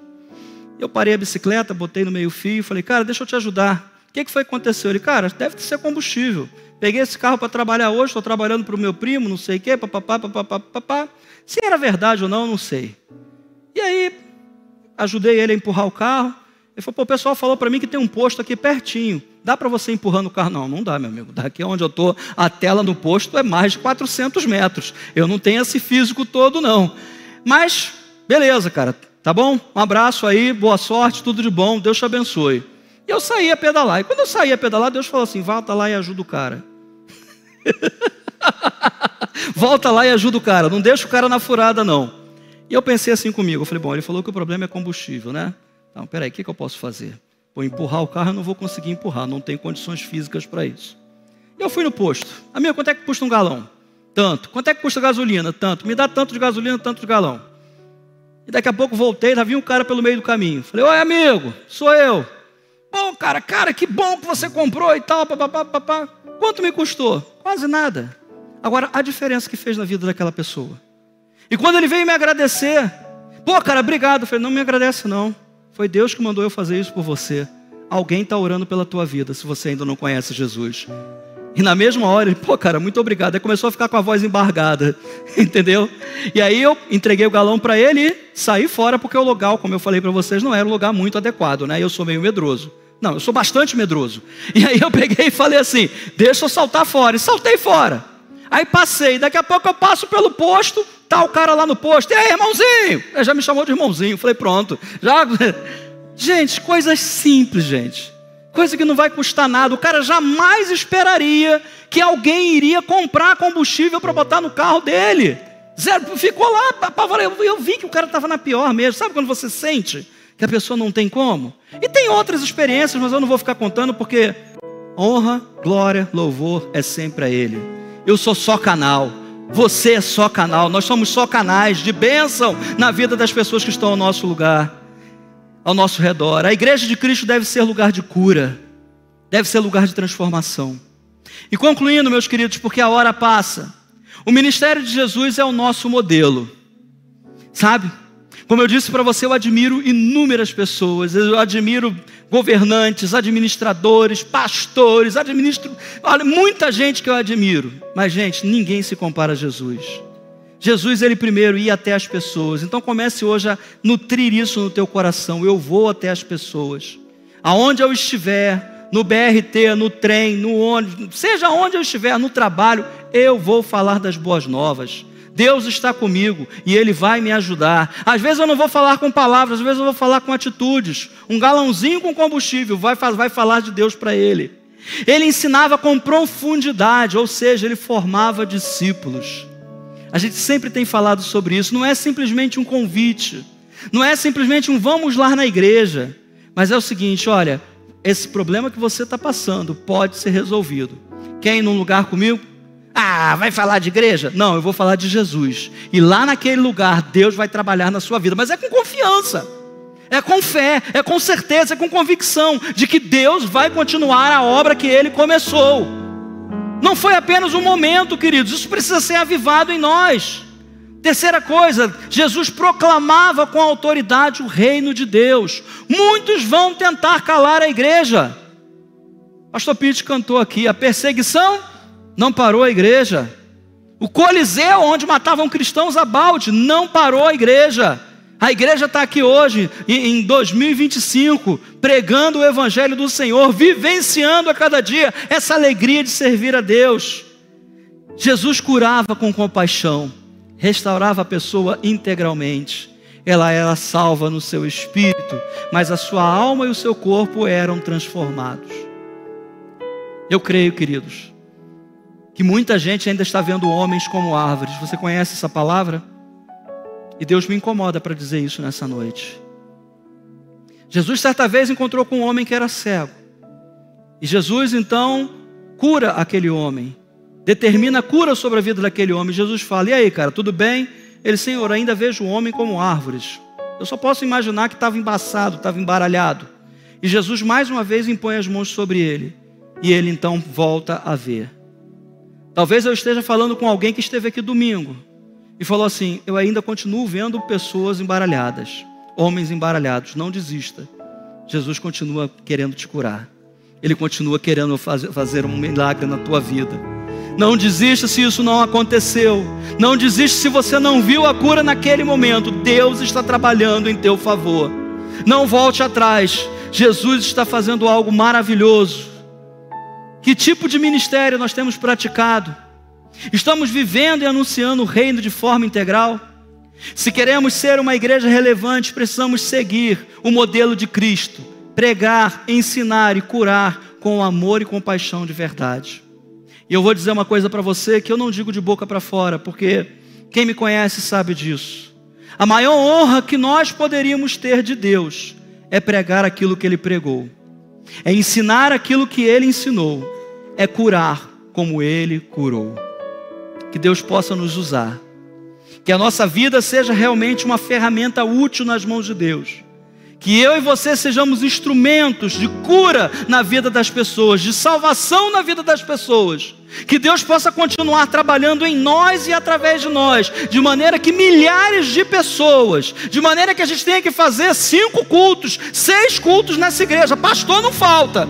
Eu parei a bicicleta, botei no meio fio, falei, cara, deixa eu te ajudar. O que foi que aconteceu? Ele, cara, deve ser combustível. Peguei esse carro para trabalhar hoje, estou trabalhando para o meu primo, não sei o quê, papapá. Se era verdade ou não, não sei. E aí, ajudei ele a empurrar o carro. Ele falou, pô, o pessoal falou para mim que tem um posto aqui pertinho. Dá para você empurrar no carro? Não, não dá, meu amigo. Daqui onde eu estou, a tela no posto é mais de 400 metros. Eu não tenho esse físico todo, não. Mas, beleza, cara. Tá bom? Um abraço aí, boa sorte, tudo de bom, Deus te abençoe. E eu saí a pedalar. E quando eu saí a pedalar, Deus falou assim, volta lá e ajuda o cara. Volta lá e ajuda o cara, não deixa o cara na furada não. E eu pensei assim comigo, eu falei, bom, ele falou que o problema é combustível, né? Então, peraí, o que eu posso fazer? Vou empurrar o carro, eu não vou conseguir empurrar, não tenho condições físicas para isso. E eu fui no posto. Amigo, quanto é que custa um galão? Tanto. Quanto é que custa a gasolina? Tanto. Me dá tanto de gasolina, tanto de galão. E daqui a pouco voltei, já vi um cara pelo meio do caminho. Falei, oi amigo, sou eu. Bom, cara, que bom que você comprou e tal, papapá. Quanto me custou? Quase nada. Agora, a diferença que fez na vida daquela pessoa. E quando ele veio me agradecer, pô, cara, obrigado. Eu falei, não me agradece não. Foi Deus que mandou eu fazer isso por você. Alguém está orando pela tua vida, se você ainda não conhece Jesus. E na mesma hora, ele, pô, cara, muito obrigado. Aí começou a ficar com a voz embargada, entendeu? E aí eu entreguei o galão para ele e saí fora, porque o lugar, como eu falei para vocês, não era um lugar muito adequado, né? Eu sou meio medroso. Não, eu sou bastante medroso. E aí eu peguei e falei assim, deixa eu saltar fora. E saltei fora. Aí passei, daqui a pouco eu passo pelo posto, tá o cara lá no posto. E aí, irmãozinho? Ele já me chamou de irmãozinho. Falei, pronto. Já... Gente, coisas simples, gente. Coisa que não vai custar nada. O cara jamais esperaria que alguém iria comprar combustível para botar no carro dele. Zero, ficou lá, eu vi que o cara estava na pior mesmo. Sabe quando você sente que a pessoa não tem como? E tem outras experiências, mas eu não vou ficar contando porque honra, glória, louvor é sempre a Ele. Eu sou só canal. Você é só canal, nós somos só canais de bênção na vida das pessoas que estão ao nosso lugar, ao nosso redor. A igreja de Cristo deve ser lugar de cura, deve ser lugar de transformação. E concluindo, meus queridos, porque a hora passa, o ministério de Jesus é o nosso modelo, sabe? Como eu disse para você, eu admiro inúmeras pessoas, eu admiro governantes, administradores, pastores, olha, muita gente que eu admiro. Mas, gente, ninguém se compara a Jesus. Jesus, ele primeiro ia até as pessoas. Então comece hoje a nutrir isso no teu coração. Eu vou até as pessoas. Aonde eu estiver, no BRT, no trem, no ônibus, seja onde eu estiver, no trabalho, eu vou falar das boas novas. Deus está comigo e Ele vai me ajudar. Às vezes eu não vou falar com palavras, às vezes eu vou falar com atitudes. Um galãozinho com combustível vai falar de Deus para ele. Ele ensinava com profundidade, ou seja, ele formava discípulos. A gente sempre tem falado sobre isso. Não é simplesmente um convite, não é simplesmente um vamos lá na igreja, mas é o seguinte, olha, esse problema que você está passando pode ser resolvido. Quer ir num lugar comigo? Ah, vai falar de igreja? Não, eu vou falar de Jesus. E lá naquele lugar, Deus vai trabalhar na sua vida. Mas é com confiança, é com fé, é com certeza, é com convicção de que Deus vai continuar a obra que Ele começou. Não foi apenas um momento, queridos, isso precisa ser avivado em nós. Terceira coisa, Jesus proclamava com autoridade o reino de Deus. Muitos vão tentar calar a igreja. Pastor Pete cantou aqui, a perseguição não parou a igreja. O Coliseu, onde matavam cristãos a balde, não parou a igreja. A igreja está aqui hoje, em 2025, pregando o Evangelho do Senhor, vivenciando a cada dia essa alegria de servir a Deus. Jesus curava com compaixão, restaurava a pessoa integralmente. Ela era salva no seu espírito, mas a sua alma e o seu corpo eram transformados. Eu creio, queridos, que muita gente ainda está vendo homens como árvores. Você conhece essa palavra? E Deus me incomoda para dizer isso nessa noite. Jesus certa vez encontrou com um homem que era cego. E Jesus então cura aquele homem. Determina a cura sobre a vida daquele homem. Jesus fala, e aí cara, tudo bem? Ele, Senhor, ainda vejo o homem como árvores. Eu só posso imaginar que estava embaçado, estava embaralhado. E Jesus mais uma vez impõe as mãos sobre ele. E ele então volta a ver. Talvez eu esteja falando com alguém que esteve aqui domingo e falou assim, eu ainda continuo vendo pessoas embaralhadas, homens embaralhados. Não desista. Jesus continua querendo te curar. Ele continua querendo fazer um milagre na tua vida. Não desista se isso não aconteceu. Não desista se você não viu a cura naquele momento. Deus está trabalhando em teu favor. Não volte atrás. Jesus está fazendo algo maravilhoso. Que tipo de ministério nós temos praticado? Estamos vivendo e anunciando o reino de forma integral? Se queremos ser uma igreja relevante, precisamos seguir o modelo de Cristo. Pregar, ensinar e curar com amor e compaixão de verdade. E eu vou dizer uma coisa para você que eu não digo de boca para fora, porque quem me conhece sabe disso. A maior honra que nós poderíamos ter de Deus é pregar aquilo que Ele pregou. É ensinar aquilo que Ele ensinou. É curar como Ele curou. Que Deus possa nos usar. Que a nossa vida seja realmente uma ferramenta útil nas mãos de Deus. Que eu e você sejamos instrumentos de cura na vida das pessoas, de salvação na vida das pessoas. Que Deus possa continuar trabalhando em nós e através de nós, de maneira que milhares de pessoas, de maneira que a gente tenha que fazer 5 cultos, 6 cultos nessa igreja. Pastor não falta,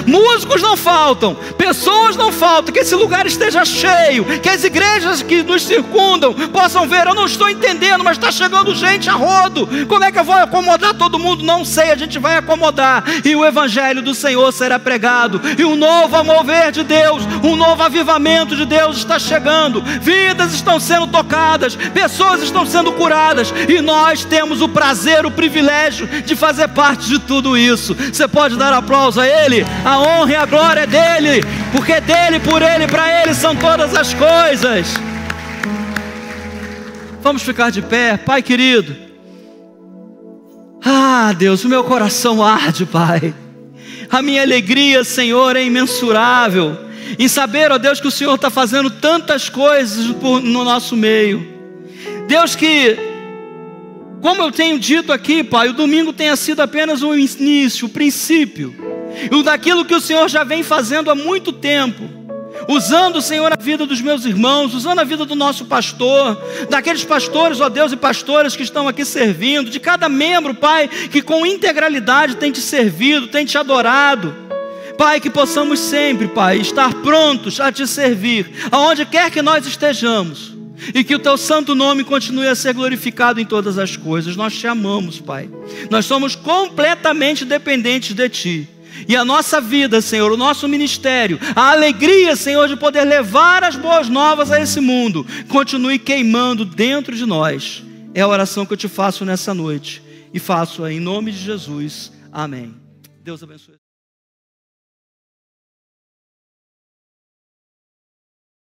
músicos não faltam, pessoas não faltam, que esse lugar esteja cheio, que as igrejas que nos circundam possam ver, eu não estou entendendo, mas está chegando gente a rodo, como é que eu vou acomodar todo mundo? Não sei, a gente vai acomodar, e o Evangelho do Senhor será pregado, e um novo mover de Deus, um novo avivamento de Deus está chegando, vidas estão sendo tocadas, pessoas estão sendo curadas, e nós temos o prazer, o privilégio de fazer parte de tudo isso. Você pode dar aplauso a Ele? A honra e a glória é dele, porque dele, por Ele, para Ele são todas as coisas. Vamos ficar de pé. Pai querido, Deus, o meu coração arde, Pai. A minha alegria, Senhor, é imensurável. em saber, ó Deus, que o Senhor está fazendo tantas coisas no nosso meio. Deus, que, como eu tenho dito aqui, Pai, o domingo tenha sido apenas o início, o princípio, daquilo que o Senhor já vem fazendo há muito tempo, usando, Senhor, a vida dos meus irmãos, usando a vida do nosso pastor, daqueles pastores, ó Deus, e pastoras que estão aqui servindo, de cada membro, Pai, que com integralidade tem te servido, tem te adorado. Pai, que possamos sempre, Pai, estar prontos a te servir, aonde quer que nós estejamos, e que o teu santo nome continue a ser glorificado em todas as coisas. Nós te amamos, Pai, nós somos completamente dependentes de ti. E a nossa vida, Senhor, o nosso ministério, a alegria, Senhor, de poder levar as boas novas a esse mundo, continue queimando dentro de nós. É a oração que eu te faço nessa noite, e faço em nome de Jesus. Amém. Deus abençoe.